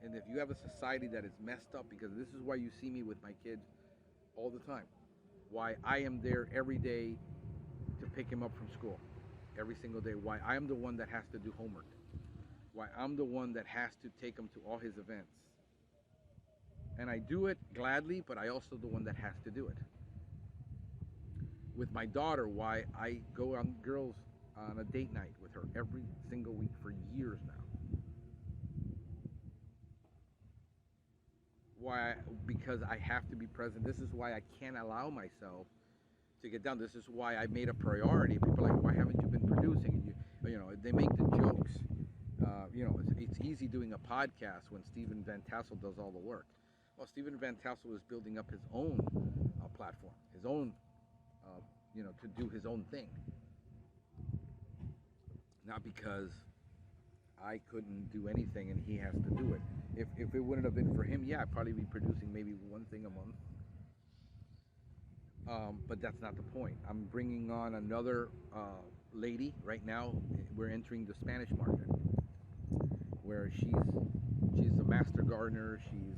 A: And if you have a society that is messed up, because this is why you see me with my kids all the time, why I am there every day to pick him up from school, every single day, why I'm the one that has to do homework, why I'm the one that has to take him to all his events. And I do it gladly, but I also the one that has to do it. With my daughter, why I go on a date night with her every single week for years now. Because I have to be present. This is why I can't allow myself to get down. This is why I made a priority. People are like, why haven't you been producing? And they make the jokes. It's easy doing a podcast when Stephen Van Tassel does all the work. Well, Stephen Van Tassel is building up his own platform, his own, to do his own thing. Not because I couldn't do anything and he has to do it. If it wouldn't have been for him, yeah, I'd probably be producing maybe one thing a month. But that's not the point. I'm bringing on another lady right now. We're entering the Spanish market, where she's a master gardener. She's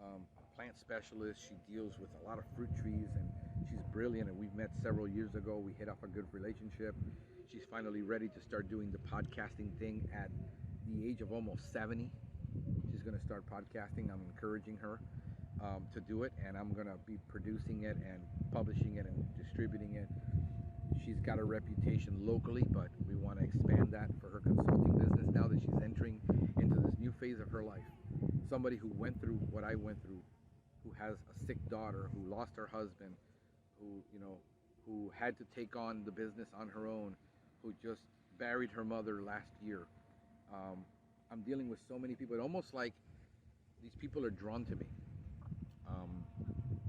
A: a plant specialist. She deals with a lot of fruit trees, and she's brilliant. And we've met several years ago. We hit off a good relationship. She's finally ready to start doing the podcasting thing at the age of almost 70. She's going to start podcasting. I'm encouraging her to do it, and I'm going to be producing it and publishing it and distributing it. She's got a reputation locally, but we want to expand that for her consulting business now that she's entering into this new phase of her life. Somebody who went through what I went through, who has a sick daughter, who lost her husband, who had to take on the business on her own, who just buried her mother last year. I'm dealing with so many people. It's almost like these people are drawn to me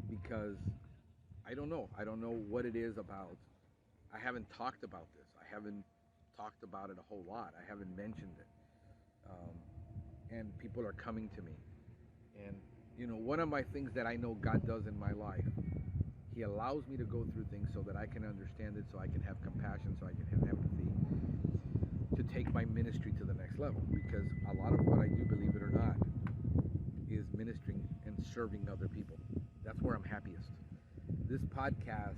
A: because I don't know what it is about I haven't talked about this. I haven't talked about it a whole lot. I haven't mentioned it. And people are coming to me. And, you know, one of my things that I know God does in my life, He allows me to go through things so that I can understand it, so I can have compassion, so I can have empathy, to take my ministry to the next level. Because a lot of what I do, believe it or not, is ministering and serving other people. That's where I'm happiest. This podcast,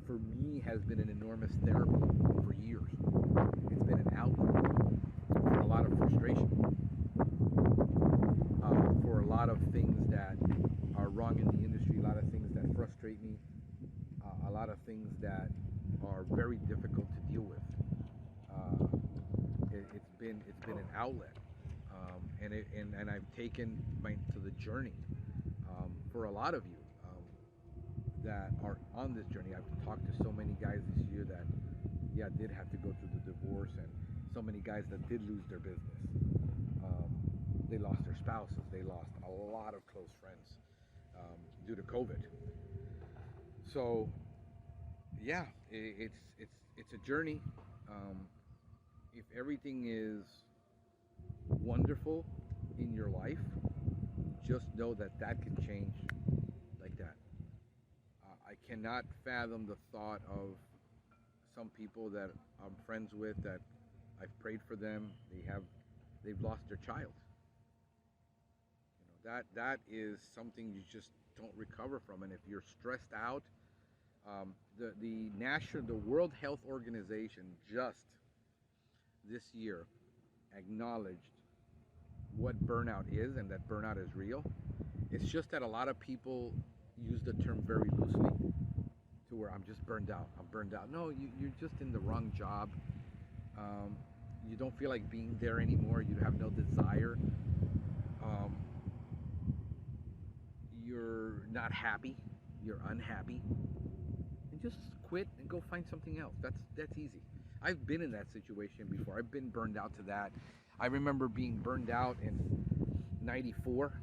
A: for me, has been an enormous therapy for years. It's been an outlet for a lot of frustration, for a lot of things that are wrong in the industry, a lot of things that frustrate me, a lot of things that are very difficult to deal with. It's been an outlet, and I've taken to the journey for a lot of you that are on this journey. I've talked to so many guys this year that did have to go through the divorce, and so many guys that did lose their business. They lost their spouses. They lost a lot of close friends due to COVID. So yeah, it's a journey. If everything is wonderful in your life, just know that can change like that. I cannot fathom the thought of some people that I'm friends with that I've prayed for them. They've lost their child. You know, that is something you just don't recover from. And if you're stressed out, the World Health Organization just this year acknowledged what burnout is, and that burnout is real. It's just that a lot of people use the term very loosely, to where I'm just burned out. I'm burned out. No, you're just in the wrong job. You don't feel like being there anymore. You have no desire. You're not happy. You're unhappy. And just quit and go find something else. That's easy. I've been in that situation before. I've been burned out to that. I remember being burned out in 94,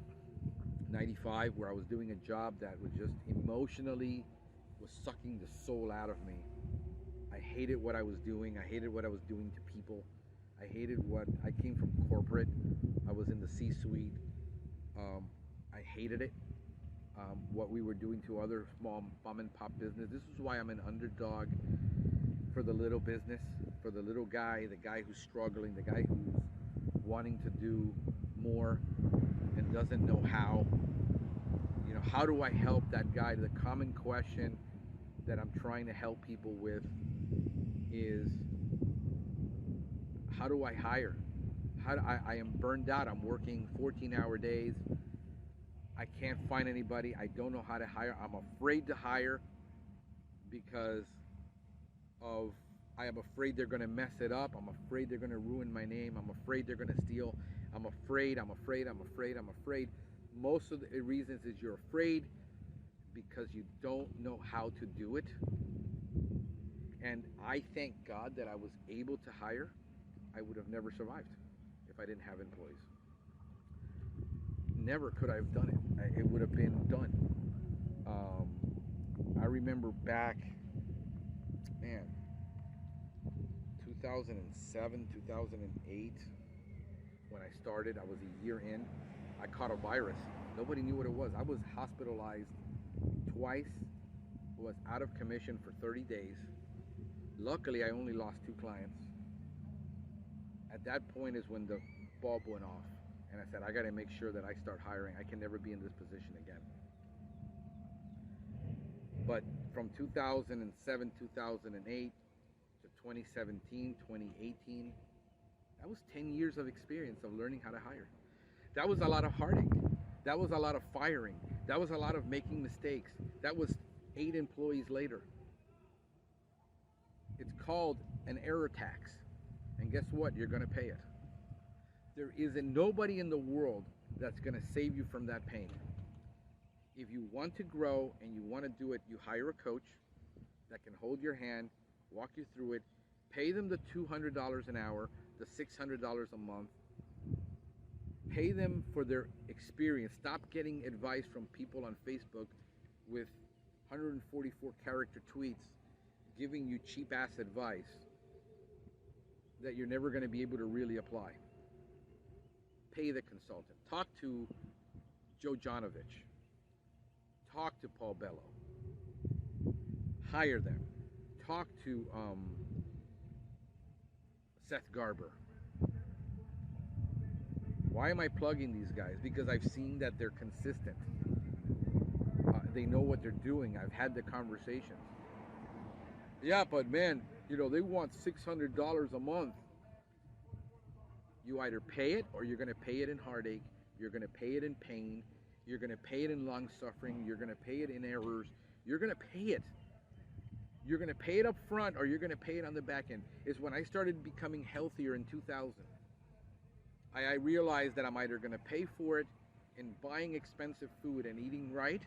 A: 95, where I was doing a job that was just emotionally was sucking the soul out of me. I hated what I was doing. I hated what I was doing to people. I came from corporate. I was in the C-suite. I hated it. What we were doing to other small mom and pop business. This is why I'm an underdog for the little business, for the little guy, the guy who's struggling, the guy who's wanting to do more and doesn't know how. You know, how do I help that guy? The common question that I'm trying to help people with is, how do I hire? I am burned out. I'm working 14-hour days. I can't find anybody. I don't know how to hire. I'm afraid to hire because I am afraid they're going to mess it up. I'm afraid they're going to ruin my name. I'm afraid they're going to steal. I'm afraid. Most of the reasons is you're afraid because you don't know how to do it. And I thank God that I was able to hire. I would have never survived if I didn't have employees. Never could I have done it. It would have been done. I remember back, 2007, 2008, when I started, I was a year in. I caught a virus. Nobody knew what it was. I was hospitalized twice, was out of commission for 30 days. Luckily, I only lost 2 clients. At that point is when the bulb went off. And I said, I got to make sure that I start hiring. I can never be in this position again. But from 2007, 2008 to 2017, 2018, that was 10 years of experience of learning how to hire. That was a lot of heartache. That was a lot of firing. That was a lot of making mistakes. That was 8 employees later. It's called an error tax. And guess what? You're going to pay it. There isn't nobody in the world that's going to save you from that pain. If you want to grow and you want to do it, you hire a coach that can hold your hand, walk you through it, pay them the $200 an hour, the $600 a month. Pay them for their experience. Stop getting advice from people on Facebook with 144 character tweets. giving you cheap ass advice that you're never going to be able to really apply. Pay the consultant. Talk to Joe Jonovich. Talk to Paul Bello. Hire them. Talk to Seth Garber. Why am I plugging these guys? Because I've seen that they're consistent. They know what they're doing. I've had the conversations. Yeah, but man, you know, they want $600 a month. You either pay it, or you're going to pay it in heartache. You're going to pay it in pain. You're going to pay it in long suffering. You're going to pay it in errors. You're going to pay it. You're going to pay it up front, or you're going to pay it on the back end. It's when I started becoming healthier in 2000. I realized that I'm either going to pay for it in buying expensive food and eating right,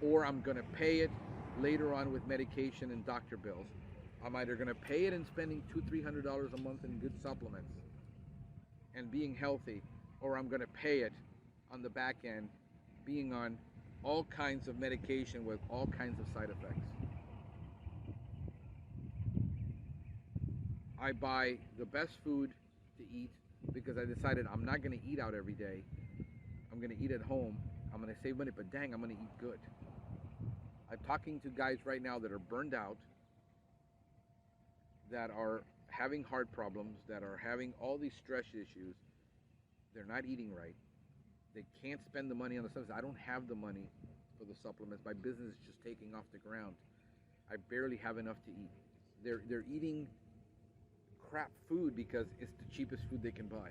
A: or I'm going to pay it later on with medication and doctor bills. I'm either going to pay it in spending $200-300 a month in good supplements and being healthy, or I'm going to pay it on the back end being on all kinds of medication with all kinds of side effects. I buy the best food to eat because I decided I'm not going to eat out every day. I'm going to eat at home. I'm going to save money, but dang, I'm going to eat good. I'm talking to guys right now that are burned out, that are having heart problems, that are having all these stress issues. They're not eating right. They can't spend the money on the supplements. I don't have the money for the supplements. My business is just taking off the ground. I barely have enough to eat. They're eating crap food because it's the cheapest food they can buy.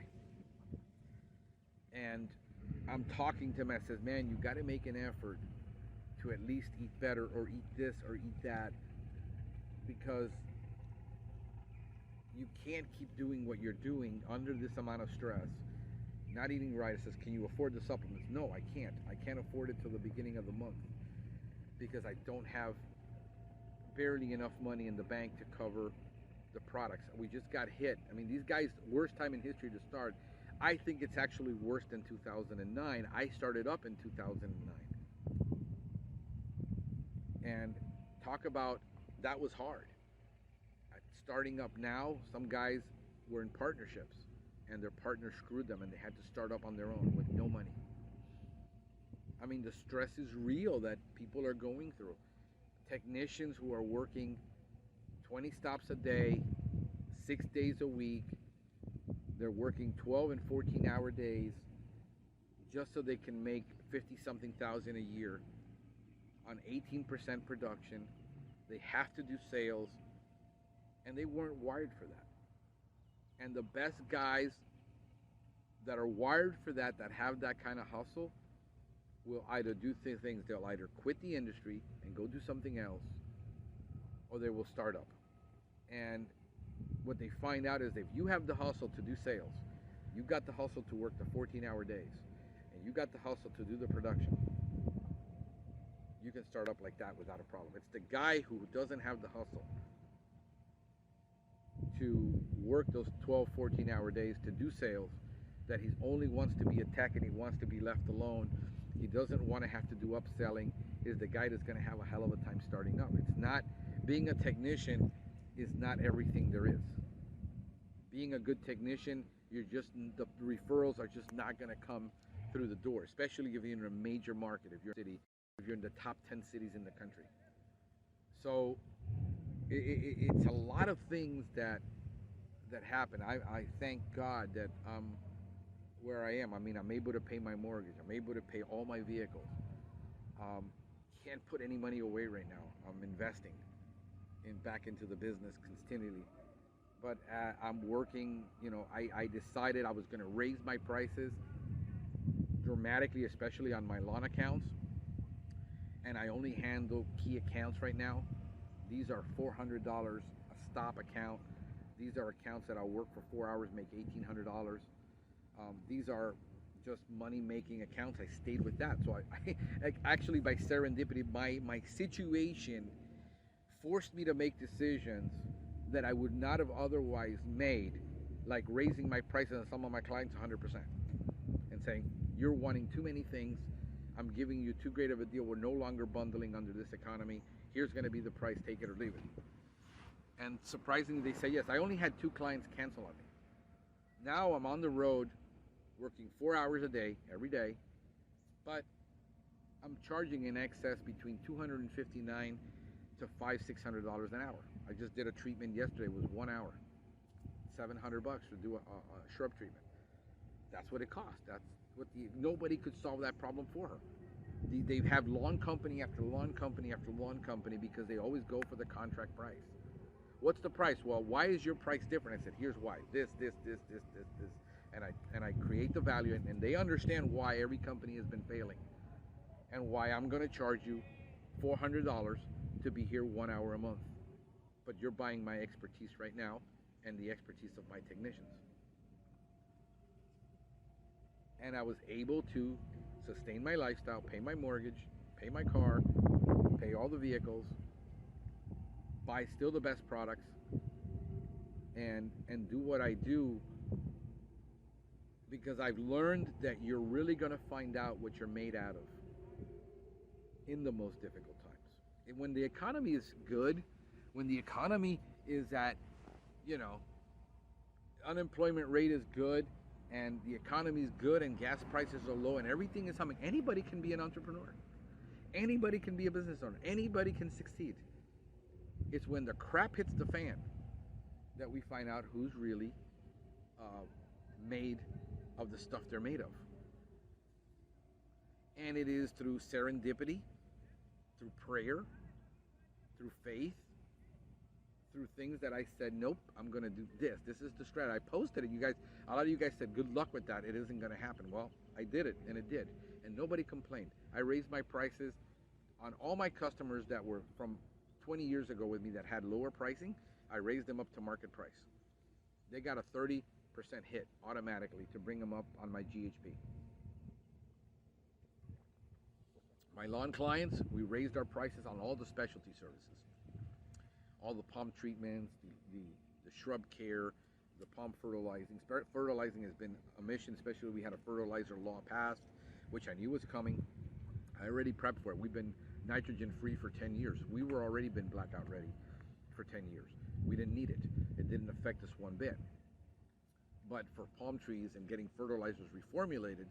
A: And I'm talking to them, I says, man, you got to make an effort to at least eat better, or eat this or eat that, because you can't keep doing what you're doing under this amount of stress. Not eating right. It says, can you afford the supplements? No, I can't. I can't afford it till the beginning of the month because I don't have barely enough money in the bank to cover the products. We just got hit. I mean, these guys, worst time in history to start. I think it's actually worse than 2009. I started up in 2009. And talk about, that was hard. Starting up now, some guys were in partnerships and their partner screwed them and they had to start up on their own with no money. I mean, the stress is real that people are going through. Technicians who are working 20 stops a day, 6 days a week. They're working 12 and 14-hour days just so they can make 50-something thousand a year on 18% production. They have to do sales, and they weren't wired for that. And the best guys that are wired for that, that have that kind of hustle, will either do things. They'll either quit the industry and go do something else, or they will start up. And what they find out is if you have the hustle to do sales, you got the hustle to work the 14-hour days, and you got the hustle to do the production, you can start up like that without a problem. It's the guy who doesn't have the hustle to work those 12, 14-hour days to do sales, that he only wants to be attacked and he wants to be left alone. He doesn't want to have to do upselling, is the guy that's going to have a hell of a time starting up. It's not, being a technician is not everything there is. Being a good technician, you're just, the referrals are just not going to come through the door, especially if you're in a major market, if you're in the top 10 cities in the country. So it's a lot of things that happen. I thank God that I'm where I am. I mean, I'm able to pay my mortgage. I'm able to pay all my vehicles. Can't put any money away right now. I'm investing back into the business continually. But I'm working, you know, I decided I was going to raise my prices dramatically, especially on my lawn accounts. And I only handle key accounts right now. These are $400 a stop account. These are accounts that I'll work for 4 hours, make $1,800. These are just money-making accounts. I stayed with that. So I actually, by serendipity, my situation forced me to make decisions that I would not have otherwise made, like raising my prices on some of my clients 100% and saying, you're wanting too many things. I'm giving you too great of a deal. We're no longer bundling under this economy. Here's going to be the price. Take it or leave it. And surprisingly, they say yes. I only had 2 clients cancel on me. Now I'm on the road working 4 hours a day, every day, but I'm charging in excess between $259 to $600 an hour. I just did a treatment yesterday. It was 1 hour, $700 to do a shrub treatment. That's what it cost. That's what nobody could solve that problem for her. They have lawn company after lawn company after lawn company because they always go for the contract price. What's the price? Well, why is your price different? I said, here's why. This. And I create the value, and they understand why every company has been failing and why I'm going to charge you $400 to be here 1 hour a month. But you're buying my expertise right now and the expertise of my technicians. And I was able to sustain my lifestyle, pay my mortgage, pay my car, pay all the vehicles, buy still the best products, and do what I do, because I've learned that you're really going to find out what you're made out of in the most difficult times. And when the economy is good, when the economy is at, unemployment rate is good, and the economy is good, and gas prices are low, and everything is humming, anybody can be an entrepreneur. Anybody can be a business owner. Anybody can succeed. It's when the crap hits the fan that we find out who's really made of the stuff they're made of. And it is through serendipity, through prayer, through faith, through things that I said, nope, I'm going to do this. This is the strat. I posted it. You guys, a lot of you guys said, good luck with that. It isn't going to happen. Well, I did it, and it did. And nobody complained. I raised my prices on all my customers that were from 20 years ago with me that had lower pricing. I raised them up to market price. They got a 30% hit automatically to bring them up on my GHP. My lawn clients, we raised our prices on all the specialty services. All the palm treatments, the shrub care, the palm fertilizing. Fertilizing has been a mission, especially we had a fertilizer law passed, which I knew was coming. I already prepped for it. We've been nitrogen free for 10 years. We were already been blackout ready for 10 years. We didn't need it. It didn't affect us one bit. But for palm trees and getting fertilizers reformulated,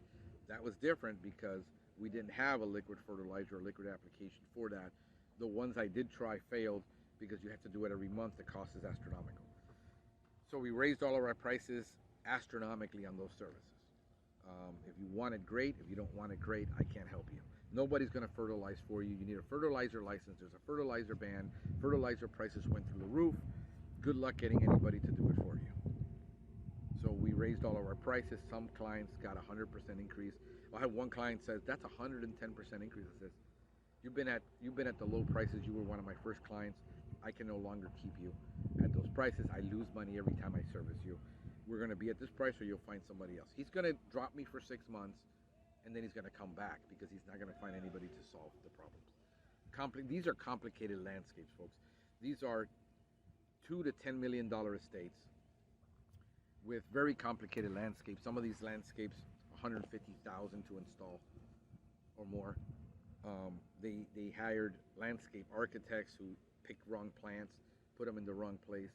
A: that was different because we didn't have a liquid fertilizer or liquid application for that. The ones I did try failed because you have to do it every month. The cost is astronomical. So we raised all of our prices astronomically on those services. If you want it, great. If you don't want it, great. I can't help you. Nobody's going to fertilize for you. You need a fertilizer license. There's a fertilizer ban. Fertilizer prices went through the roof. Good luck getting anybody to do it for you. So we raised all of our prices. Some clients got 100% increase. I had one client says, that's 110% increase. I says, you've been at the low prices. You were one of my first clients. I can no longer keep you at those prices. I lose money every time I service you. We're going to be at this price or you'll find somebody else. He's going to drop me for 6 months, and then he's going to come back because he's not going to find anybody to solve the problems. These are complicated landscapes, folks. These are $2 to $10 million estates with very complicated landscapes. Some of these landscapes, $150,000 to install or more. They hired landscape architects who picked wrong plants, put them in the wrong place.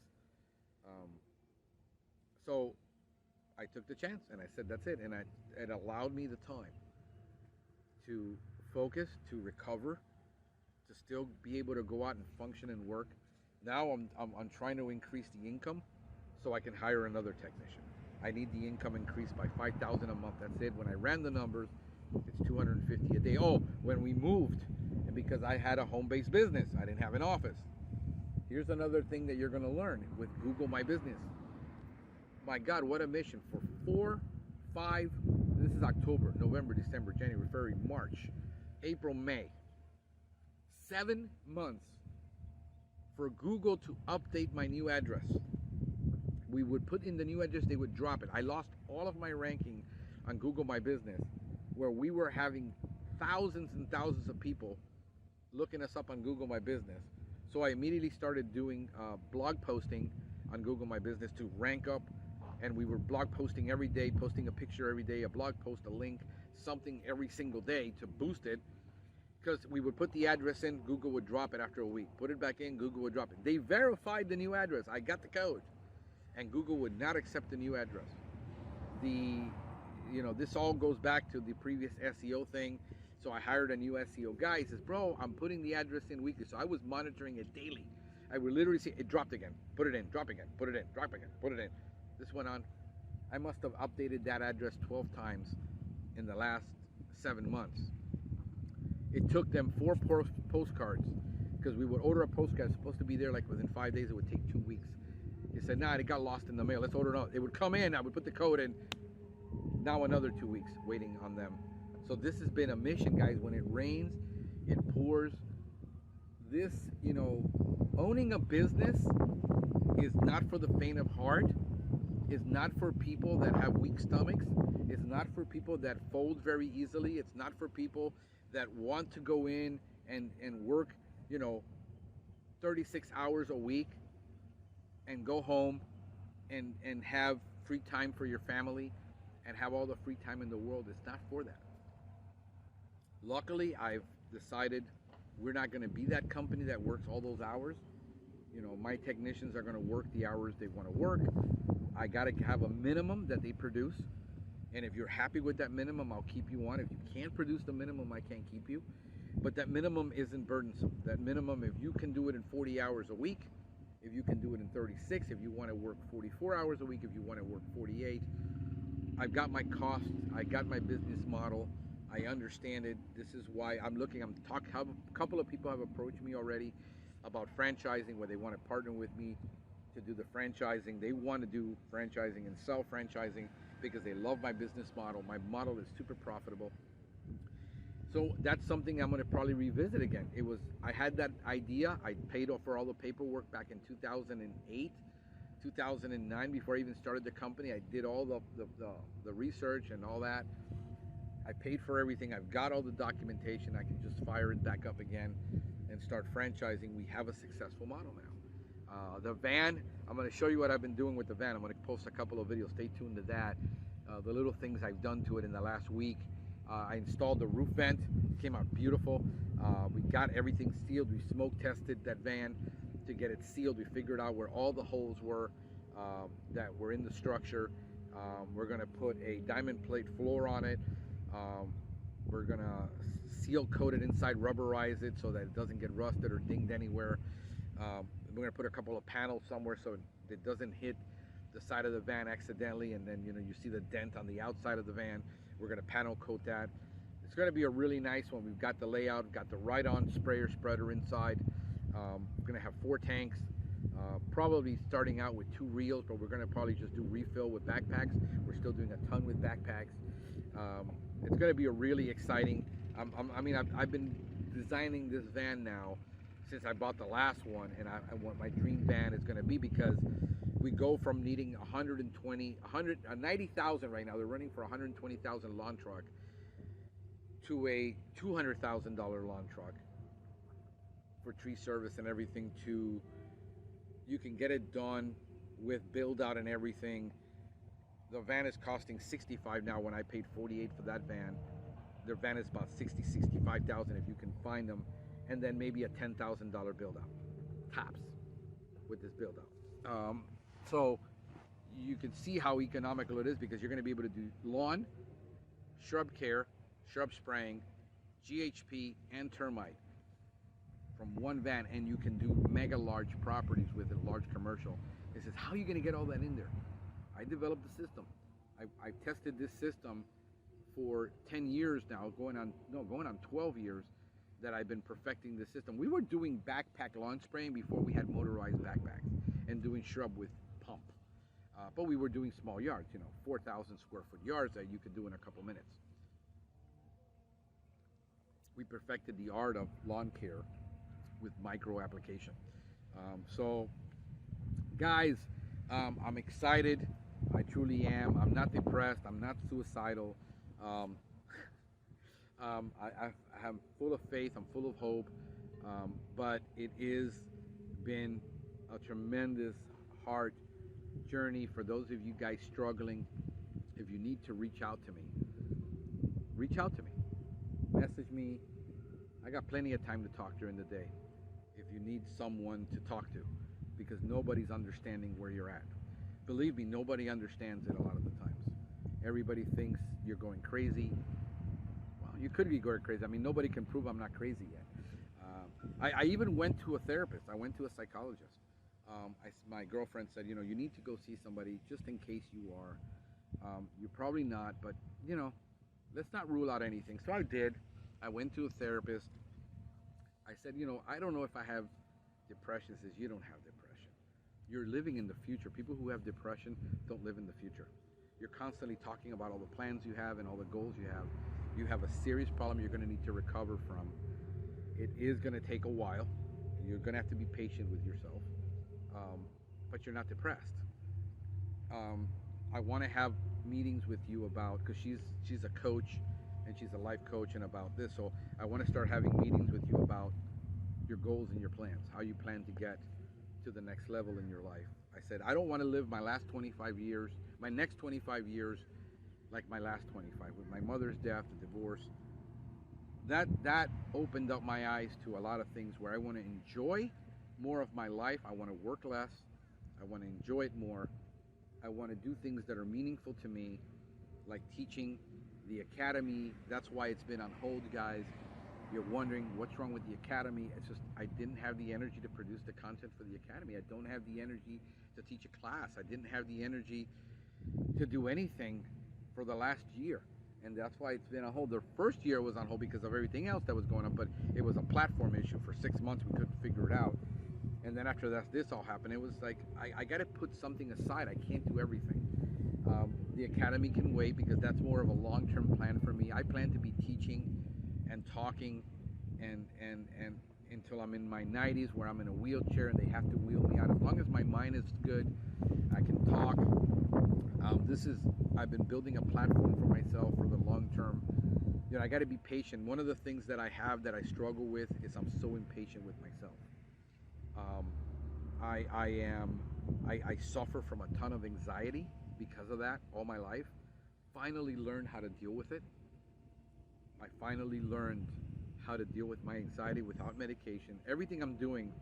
A: So I took the chance and I said, that's it. And it allowed me the time to focus, to recover, to still be able to go out and function and work. Now I'm trying to increase the income so I can hire another technician. I need the income increased by $5,000 a month. That's it. When I ran the numbers, it's $250 a day. Oh, when we moved, and because I had a home-based business, I didn't have an office. Here's another thing that you're going to learn with Google My Business. My God, what a mission for 4, 5, this is October, November, December, January, February, March, April, May. 7 months for Google to update my new address. We would put in the new address, they would drop it. I lost all of my ranking on Google My Business, where we were having thousands and thousands of people looking us up on Google My Business. So I immediately started doing blog posting on Google My Business to rank up, and we were blog posting every day, posting a picture every day, a blog post, a link, something every single day to boost it. because we would put the address in, Google would drop it after a week. Put it back in, Google would drop it. They verified the new address. I got the code, and Google would not accept the new address. This all goes back to the previous SEO thing. So I hired a new SEO guy. He says, bro, I'm putting the address in weekly. So I was monitoring it daily. I would literally see it dropped again, put it in, drop again, put it in, drop again, put it in. This went on. I must have updated that address 12 times in the last 7 months. It took them 4 postcards, because we would order a postcard. It's supposed to be there like within 5 days. It would take 2 weeks. He said, nah, it got lost in the mail. Let's order it out. It would come in. I would put the code in. Now another 2 weeks waiting on them. So this has been a mission, guys. When it rains, it pours. This, owning a business is not for the faint of heart. It's not for people that have weak stomachs. It's not for people that fold very easily. It's not for people that want to go in and work, 36 hours a week and go home and have free time for your family and have all the free time in the world. It's not for that. Luckily, I've decided we're not going to be that company that works all those hours. My technicians are going to work the hours they want to work. I got to have a minimum that they produce. And if you're happy with that minimum, I'll keep you on. If you can't produce the minimum, I can't keep you. But that minimum isn't burdensome. That minimum, if you can do it in 40 hours a week, if you can do it in 36, if you want to work 44 hours a week, if you want to work 48, I've got my cost, I got my business model, I understand it. This is why a couple of people have approached me already about franchising, where they want to partner with me to do the franchising. They want to do franchising and sell franchising because they love my business model. My model is super profitable. So that's something I'm going to probably revisit again. I had that idea. I paid off for all the paperwork back in 2008, 2009, before I even started the company. I did all the research and all that. I paid for everything. I've got all the documentation. I can just fire it back up again and start franchising. We have a successful model now. The van, I'm going to show you what I've been doing with the van. I'm going to post a couple of videos. Stay tuned to that. The little things I've done to it in the last week. I installed the roof vent. It came out beautiful. We got everything sealed. We smoke tested that van to get it sealed. We figured out where all the holes were that were in the structure. We're going to put a diamond plate floor on it. We're going to seal coat it inside, rubberize it so that it doesn't get rusted or dinged anywhere. We're going to put a couple of panels somewhere so it doesn't hit the side of the van accidentally, and then you see the dent on the outside of the van. We're going to panel coat that. It's going to be a really nice one. We've got the layout, got the right-on sprayer spreader inside. We're going to have 4 tanks, probably starting out with 2 reels, but we're going to probably just do refill with backpacks. We're still doing a ton with backpacks. It's going to be a really exciting. I've been designing this van now since I bought the last one, and what my dream van is going to be, because we go from needing 90,000 right now. They're running for 120,000 lawn truck to a $200,000 lawn truck for tree service and everything. You can get it done with build out and everything. The van is costing 65 now. When I paid 48 for that van, their van is about 65,000 if you can find them, and then maybe a $10,000 build out tops with this build out. So you can see how economical it is, because you're going to be able to do lawn, shrub care, shrub spraying, GHP, and termite from one van, and you can do mega large properties with a large commercial. It says, how are you going to get all that in there? I developed the system. I've tested this system for 10 years now, going on 12 years that I've been perfecting the system. We were doing backpack lawn spraying before we had motorized backpacks, and doing shrub with pump. But we were doing small yards, 4,000 square foot yards that you could do in a couple minutes. We perfected the art of lawn care with micro application. So guys, I'm excited. I truly am. I'm not depressed. I'm not suicidal. I'm full of faith. I'm full of hope. But it has been a tremendous hard journey for those of you guys struggling. If you need to reach out to me, reach out to me. Message me. I got plenty of time to talk during the day if you need someone to talk to, because nobody's understanding where you're at. Believe me, nobody understands it a lot of the times. Everybody thinks you're going crazy. Well, you could be going crazy. I mean, nobody can prove I'm not crazy yet. I even went to a therapist. I went to a psychologist. My girlfriend said, you need to go see somebody just in case you are. You're probably not, but, let's not rule out anything. So I did. I went to a therapist. I said, I don't know if I have depression. He says, you don't have depression. You're living in the future. People who have depression don't live in the future. You're constantly talking about all the plans you have and all the goals you have. You have a serious problem you're going to need to recover from. It is going to take a while. You're going to have to be patient with yourself. But you're not depressed. I want to have meetings with you about, because she's a coach and she's a life coach, and about this. So I want to start having meetings with you about your goals and your plans, how you plan to get to the next level in your life. I said, I don't want to live my next 25 years like my last 25, with my mother's death, the divorce. That opened up my eyes to a lot of things where I want to enjoy more of my life. I want to work less. I want to enjoy it more. I want to do things that are meaningful to me, like teaching, the academy. That's why it's been on hold, guys. You're wondering what's wrong with the academy. It's just I didn't have the energy to produce the content for the academy. I don't have the energy to teach a class. I didn't have the energy to do anything for the last year. And that's why it's been on hold. The first year was on hold because of everything else that was going on, but it was a platform issue. For 6 months we couldn't figure it out. And then after that, this all happened. It was like, I got to put something aside. I can't do everything. The academy can wait because that's more of a long-term plan for me. I plan to be teaching and talking and until I'm in my 90s, where I'm in a wheelchair and they have to wheel me out. As long as my mind is good, I can talk. I've been building a platform for myself for the long term. I got to be patient. One of the things that I have that I struggle with is I'm so impatient with myself. I suffer from a ton of anxiety because of that all my life. Finally learned how to deal with it. I finally learned how to deal with my anxiety without medication. Everything I'm doing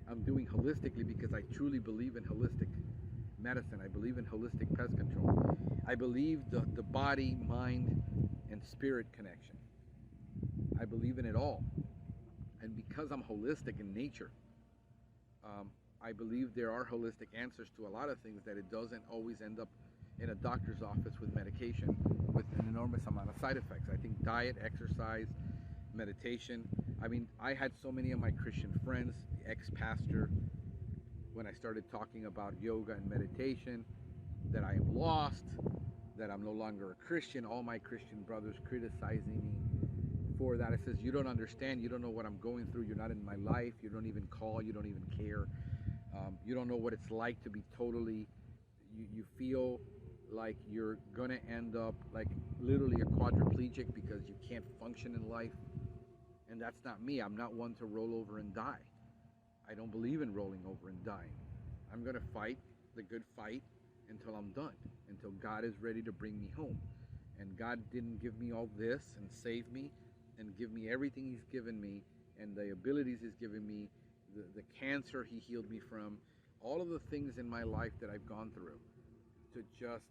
A: holistically because I truly believe in holistic medicine. I believe in holistic pest control. I believe the body, mind, and spirit connection. I believe in it all. And because I'm holistic in nature, I believe there are holistic answers to a lot of things, that it doesn't always end up in a doctor's office with medication with an enormous amount of side effects. I think diet, exercise, meditation. I mean, I had so many of my Christian friends, ex-pastor, when I started talking about yoga and meditation, that I am lost, that I'm no longer a Christian. All my Christian brothers criticizing me for that. It says, you don't understand, you don't know what I'm going through, you're not in my life, you don't even call, you don't even care. You don't know what it's like to be totally, you feel like you're gonna end up like literally a quadriplegic because you can't function in life. And that's not me. I'm not one to roll over and die. I don't believe in rolling over and dying. I'm gonna fight the good fight until I'm done, until God is ready to bring me home. And God didn't give me all this and save me and give me everything He's given me and the abilities He's given me, the cancer He healed me from, all of the things in my life that I've gone through, to just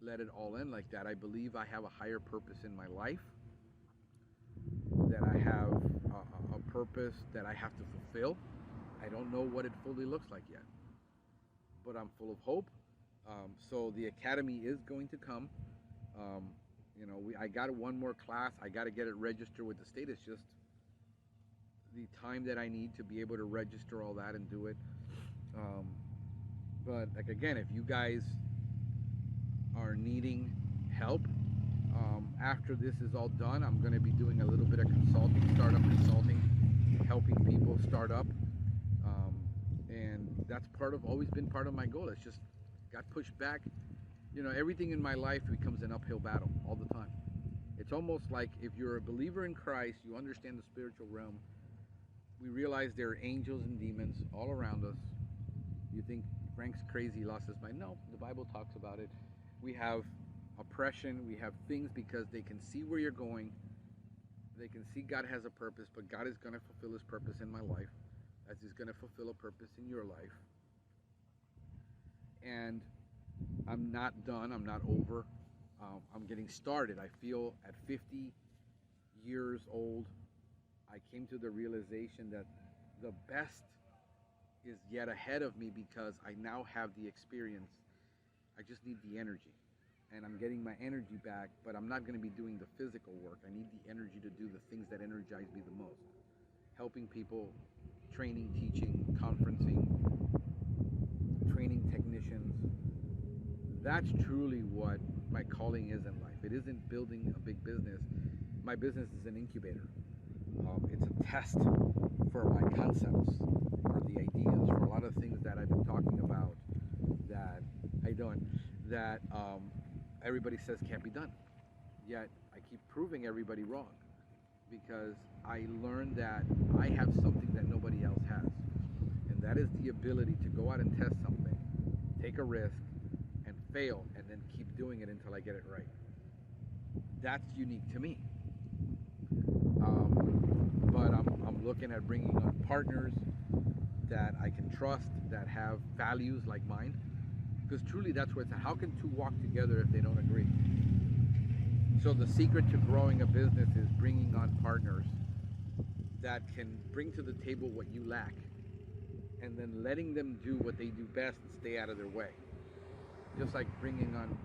A: let it all end like that. I believe I have a higher purpose in my life, that I have a purpose that I have to fulfill. I don't know what it fully looks like yet, but I'm full of hope. So the academy is going to come. I got one more class. I got to get it registered with the state. It's just the time that I need to be able to register all that and do it. But like, again, if you guys are needing help, after this is all done, I'm going to be doing a little bit of startup consulting, helping people start up. And that's always been part of my goal. It's just got pushed back. Everything in my life becomes an uphill battle all the time. It's almost like if you're a believer in Christ, you understand the spiritual realm. We realize there are angels and demons all around us. You think Frank's crazy, lost his mind. No, the Bible talks about it. We have oppression, we have things because they can see where you're going They can see God has a purpose, but God is going to fulfill his purpose in my life, as he's going to fulfill a purpose in your life. And I'm not done. I'm not over. I'm getting started. I feel at 50 years old, I came to the realization that the best is yet ahead of me because I now have the experience. I just need the energy. And I'm getting my energy back, but I'm not going to be doing the physical work. I need the energy to do the things that energize me the most. Helping people, training, teaching, conferencing, training technicians. That's truly what my calling is in life. It isn't building a big business. My business is an incubator. It's a test for my concepts, for the ideas, for a lot of things that I've been talking about that, how you doing, that everybody says can't be done. Yet I keep proving everybody wrong because I learned that I have something that nobody else has. And that is the ability to go out and test something, take a risk, and fail, and then keep doing it until I get it right. That's unique to me. But I'm looking at bringing on partners that I can trust, that have values like mine. Because truly that's where it's at. How can two walk together if they don't agree? So the secret to growing a business is bringing on partners that can bring to the table what you lack, and then letting them do what they do best and stay out of their way. Just like bringing on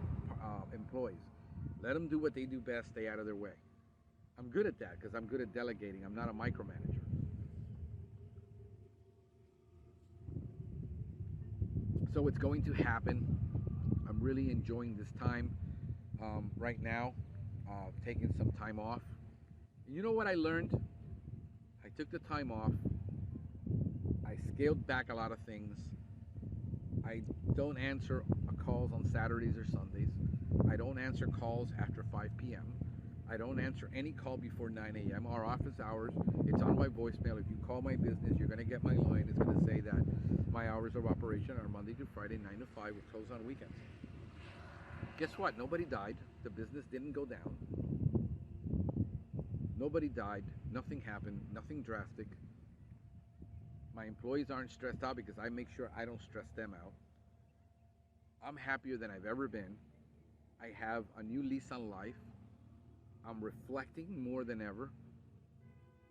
A: employees. Let them do what they do best, stay out of their way. I'm good at that because I'm good at delegating. I'm not a micromanager. So it's going to happen. I'm really enjoying this time right now, taking some time off. And you know what I learned? I took the time off. I scaled back a lot of things. I don't answer calls on Saturdays or Sundays. I don't answer calls after 5 p.m. I don't answer any call before 9 a.m. Our office hours, it's on my voicemail. If you call my business, you're going to get my line. It's going to say that my hours of operation are Monday to Friday, 9 to 5, with close on weekends. Guess what? Nobody died. The business didn't go down. Nobody died. Nothing happened. Nothing drastic. My employees aren't stressed out because I make sure I don't stress them out. I'm happier than I've ever been. I have a new lease on life. I'm reflecting more than ever.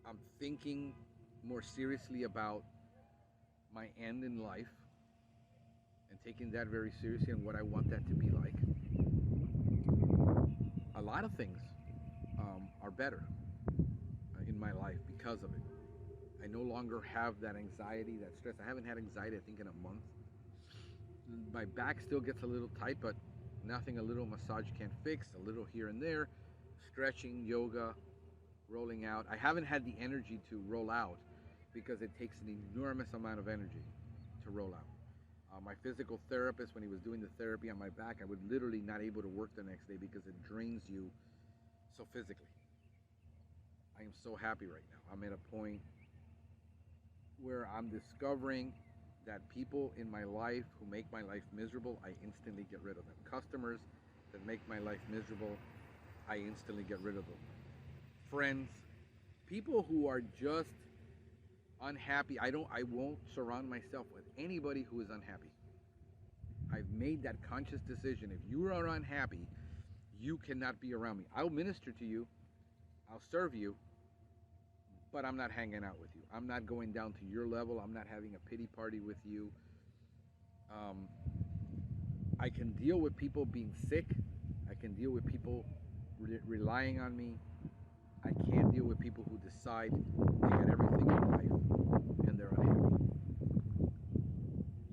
A: I'm thinking more seriously about my end in life and taking that very seriously and what I want that to be like. A lot of things are better in my life because of it. I no longer have that anxiety, that stress. I haven't had anxiety, I think, in a month. My back still gets a little tight, but nothing a little massage can't fix. A little here and there. Stretching, yoga, rolling out. I haven't had the energy to roll out because it takes an enormous amount of energy to roll out. My physical therapist, when he was doing the therapy on my back, I would literally not able to work the next day because it drains you so physically. I am so happy right now. I'm at a point where I'm discovering that people in my life who make my life miserable, I instantly get rid of them. Customers that make my life miserable, I instantly get rid of them. Friends, people who are just unhappy, I won't surround myself with anybody who is unhappy. I've made that conscious decision. If you are unhappy, you cannot be around me. I'll minister to you, I'll serve you, but I'm not hanging out with you. I'm not going down to your level. I'm not having a pity party with you. I can deal with people being sick. I can deal with people relying on me. I can't deal with people who decide they got everything in life and they're unhappy.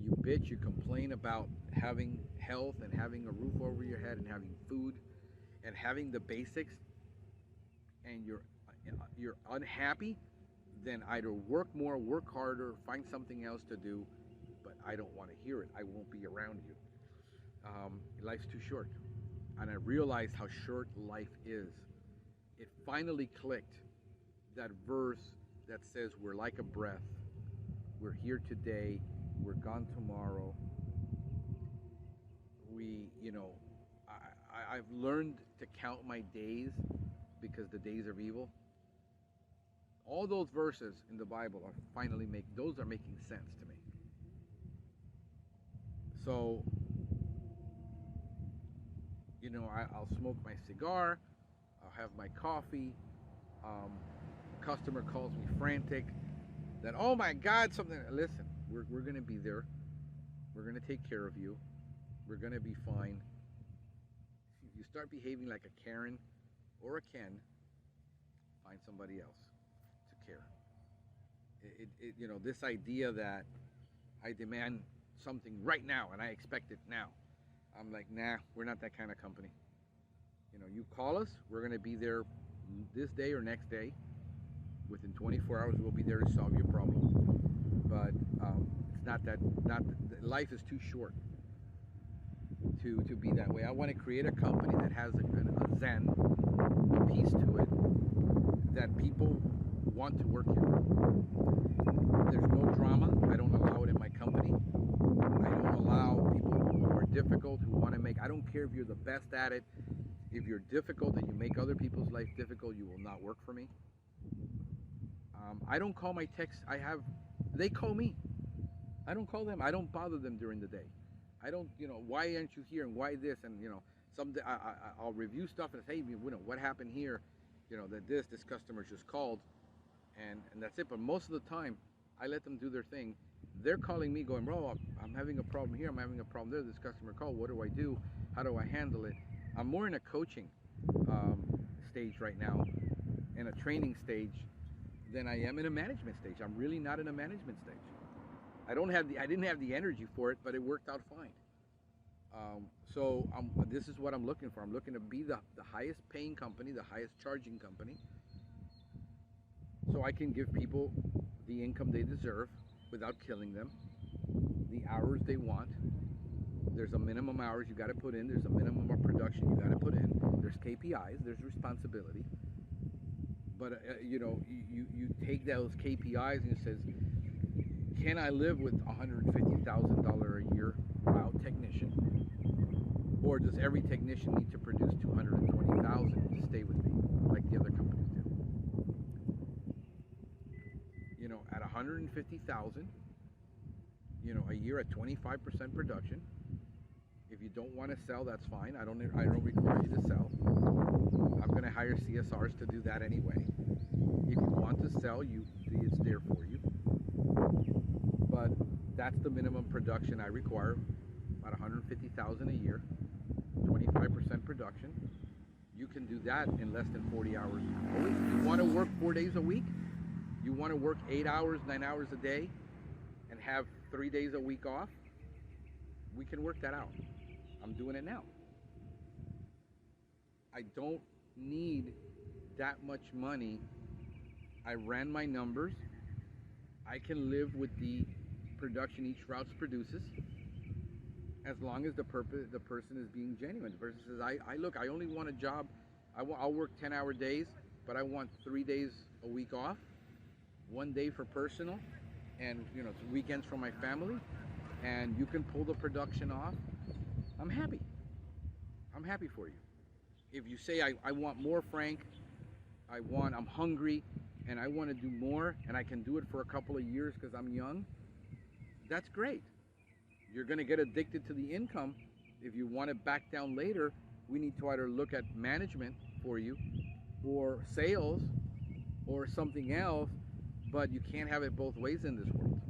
A: You bitch, you complain about having health and having a roof over your head and having food and having the basics, and you're unhappy, then either work more, work harder, find something else to do, but I don't want to hear it. I won't be around you. Life's too short. And I realized how short life is. It finally clicked, that verse that says we're like a breath. We're here today, we're gone tomorrow. I've learned to count my days because the days are evil. All those verses in the Bible are those are making sense to me. So, I'll smoke my cigar, I'll have my coffee. Customer calls me frantic that, oh my God, something. Listen, we're going to be there. We're going to take care of you. We're going to be fine. If you start behaving like a Karen or a Ken, find somebody else to care. This idea that I demand something right now and I expect it now. I'm like, nah, we're not that kind of company. You call us, we're going to be there this day or next day. Within 24 hours, we'll be there to solve your problem. But it's not that. Life is too short to be that way. I want to create a company that has a zen, a peace to it, that people want to work here. There's no drama. I don't allow it in my company. I don't allow people who are difficult, who want to make. I don't care if you're the best at it. If you're difficult and you make other people's life difficult, you will not work for me. I don't call my techs. They call me. I don't call them. I don't bother them during the day. I don't, why aren't you here and why this? And, someday I'll review stuff and say, hey, what happened here? That this customer just called and that's it. But most of the time, I let them do their thing. They're calling me going, bro, I'm having a problem here. I'm having a problem there. This customer called. What do I do? How do I handle it? I'm more in a coaching stage right now, in a training stage, than I am in a management stage. I'm really not in a management stage. I didn't have the energy for it, but it worked out fine. So this is what I'm looking for. I'm looking to be the highest paying company, the highest charging company, so I can give people the income they deserve without killing them, the hours they want. There's a minimum hours you got to put in. There's a minimum of production you got to put in. There's KPIs. There's responsibility. But you take those KPIs and it says, can I live with $150,000 a year technician, or does every technician need to produce $220,000 to stay with me, like the other companies do? At $150,000, a year at 25% production. If you don't want to sell, that's fine. I don't require you to sell. I'm going to hire CSRs to do that anyway. If you want to sell, it's there for you. But that's the minimum production I require, about $150,000 a year, 25% production. You can do that in less than 40 hours a week. You want to work 4 days a week? You want to work 8 hours, 9 hours a day, and have 3 days a week off? We can work that out. I'm doing it now. I don't need that much money. I ran my numbers. I can live with the production each route produces, as long as the person is being genuine. The person says, I only want a job. I'll work 10-hour days, but I want 3 days a week off, 1 day for personal, and weekends for my family, and you can pull the production off. I'm happy. I'm happy for you. If you say, I want more, Frank, I'm hungry, and I want to do more, and I can do it for a couple of years because I'm young, that's great. You're going to get addicted to the income. If you want to back down later, we need to either look at management for you, or sales, or something else, but you can't have it both ways in this world.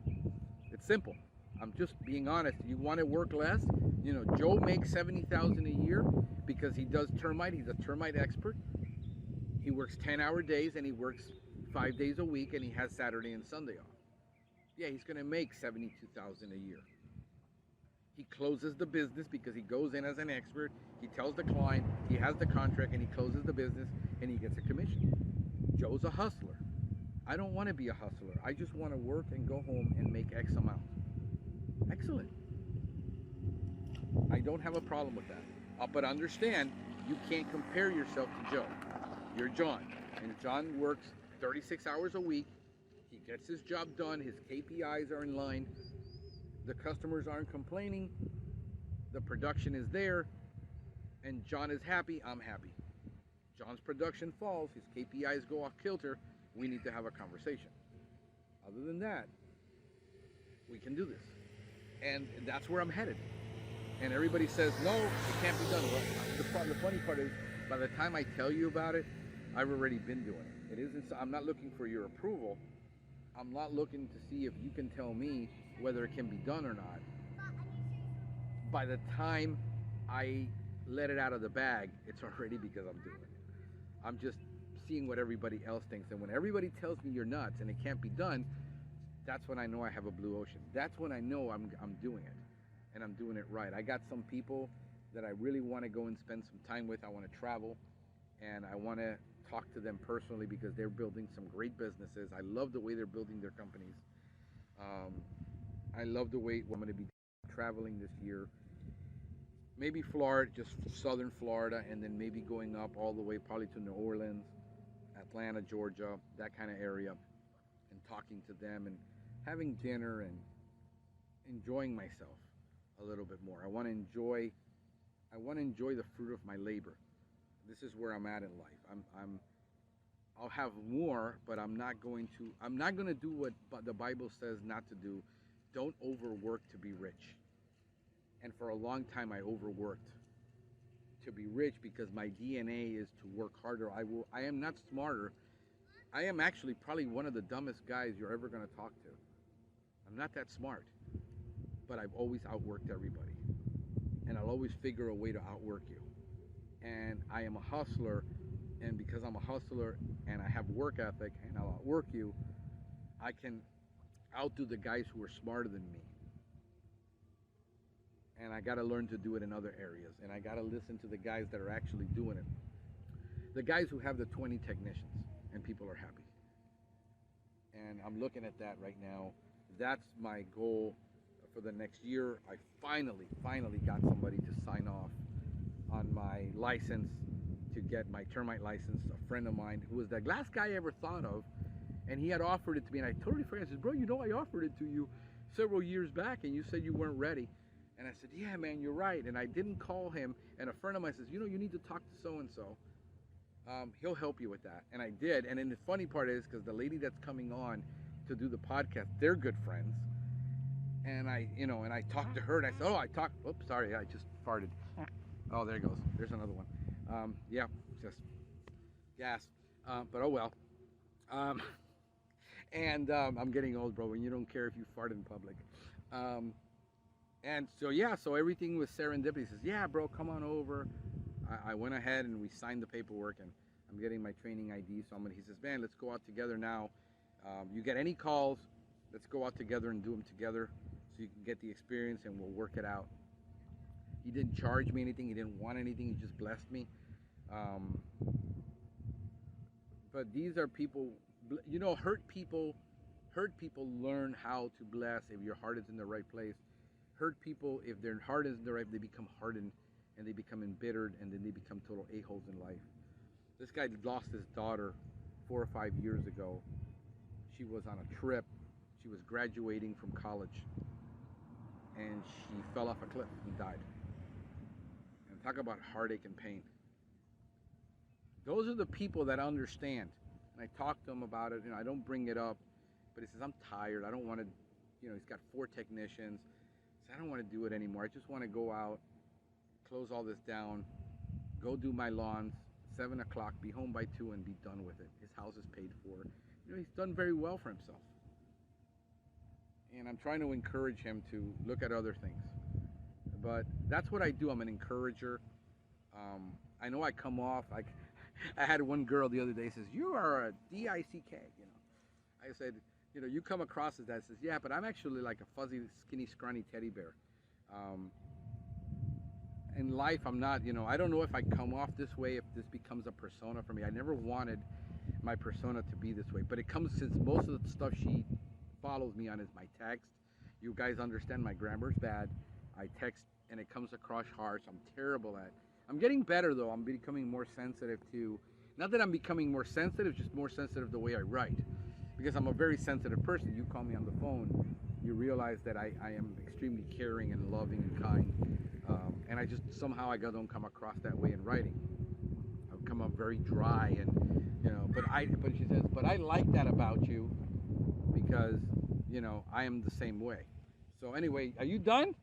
A: It's simple. I'm just being honest. You want to work less? Joe makes $70,000 a year because he does termite. He's a termite expert. He works 10-hour days and he works 5 days a week, and he has Saturday and Sunday off. Yeah, he's going to make $72,000 a year. He closes the business because he goes in as an expert. He tells the client, he has the contract, and he closes the business, and he gets a commission. Joe's a hustler. I don't want to be a hustler. I just want to work and go home and make X amount. Excellent. I don't have a problem with that. But understand, you can't compare yourself to Joe. You're John, and John works 36 hours a week. He gets his job done. His KPIs are in line. The customers aren't complaining. The production is there, and John is happy. I'm happy. John's production falls. His KPIs go off kilter. we need to have a conversation. Other than that, we can do this. And that's where I'm headed. And everybody says, no, it can't be done. Well, the funny part is, by the time I tell you about it, I've already been doing it. It isn't. I'm not looking for your approval. I'm not looking to see if you can tell me whether it can be done or not. By the time I let it out of the bag, it's already because I'm doing it. I'm just seeing what everybody else thinks. And when everybody tells me you're nuts and it can't be done, that's when I know I have a blue ocean. That's when I know I'm doing it. And I'm doing it right. I got some people that I really want to go and spend some time with. I want to travel, and I want to talk to them personally because they're building some great businesses. I love the way they're building their companies. I love the way I'm going to be traveling this year. Maybe Florida, just southern Florida, and then maybe going up all the way probably to New Orleans, Atlanta, Georgia, that kind of area, and talking to them and having dinner and enjoying myself a little bit more. I want to enjoy the fruit of my labor. This is where I'm at in life. I'll have more, but I'm not going to do what the Bible says not to do. Don't overwork to be rich. And for a long time I overworked to be rich because my DNA is to work harder. I am not smarter. I am actually probably one of the dumbest guys you're ever going to talk to. I'm not that smart, but I've always outworked everybody. And I'll always figure a way to outwork you. And I am a hustler, and because I'm a hustler and I have work ethic and I'll outwork you, I can outdo the guys who are smarter than me. And I got to learn to do it in other areas. And I got to listen to the guys that are actually doing it. The guys who have the 20 technicians and people are happy. And I'm looking at that right now. That's my goal for the next year. I finally got somebody to sign off on my license to get my termite license. A friend of mine who was the last guy I ever thought of, and he had offered it to me, and I totally forgot. I said, bro, you know I offered it to you several years back and you said you weren't ready. And I said, yeah, man, you're right. And I didn't call him. And a friend of mine says, you need to talk to so-and-so. He'll help you with that. And I did. And then the funny part is, because the lady that's coming on to do the podcast, they're good friends. And I talked to her, and I said, oops, sorry, I just farted. Oh, there it goes. There's another one. Yeah, just gas. But oh well. I'm getting old, bro, when you don't care if you fart in public. And so everything was serendipity. He says, yeah, bro, come on over. I went ahead and we signed the paperwork, and I'm getting my training ID. So he says, man, let's go out together now. You get any calls, let's go out together and do them together so you can get the experience and we'll work it out. He didn't charge me anything. He didn't want anything. He just blessed me. But these are people, hurt people learn how to bless if your heart is in the right place. Hurt people, if their heart isn't the right, they become hardened and they become embittered, and then they become total a-holes in life. This guy lost his daughter 4 or 5 years ago. She was on a trip. She was graduating from college, and she fell off a cliff and died. And talk about heartache and pain. Those are the people that understand. And I talk to him about it. I don't bring it up, but he says, I'm tired. I don't want to, he's got 4 technicians. I don't want to do it anymore. I just want to go out, close all this down, go do my lawns, 7 o'clock, be home by 2 and be done with it. His house is paid for. He's done very well for himself. And I'm trying to encourage him to look at other things. But that's what I do. I'm an encourager. I know I come off, I had one girl the other day says, you are a D-I-C-K, I said, you come across as that. Says, yeah, but I'm actually like a fuzzy, skinny, scrawny teddy bear. In life, I'm not, I don't know if I come off this way, if this becomes a persona for me. I never wanted my persona to be this way, but it comes since most of the stuff she follows me on is my text. You guys understand my grammar's bad. I text and it comes across harsh. I'm terrible at. I'm getting better though. I'm becoming more sensitive to, not that I'm becoming more sensitive, just more sensitive the way I write. Because I'm a very sensitive person. You call me on the phone, you realize that I am extremely caring and loving and kind. And I just, somehow I don't come across that way in writing. come up very dry, and you know. But she says, but I like that about you because you know I am the same way. So anyway, are you done?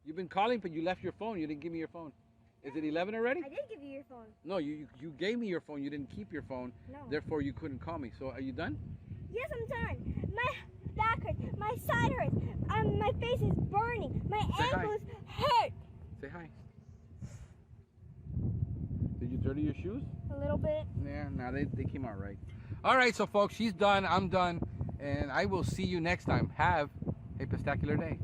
A: You've been calling, but you left your phone. You didn't give me your phone. Is it 11 already?
B: I did give you your phone.
A: No, you gave me your phone. You didn't keep your phone.
B: No.
A: Therefore, you couldn't call me. So are you done?
B: Yes, I'm done. My back hurts. My side hurts. My face is burning. My ankles hurt.
A: Say hi. Did you dirty your shoes?
B: A little bit.
A: Yeah, no, they came out right. All right, so folks, she's done. I'm done. And I will see you next time. Have a pestacular day.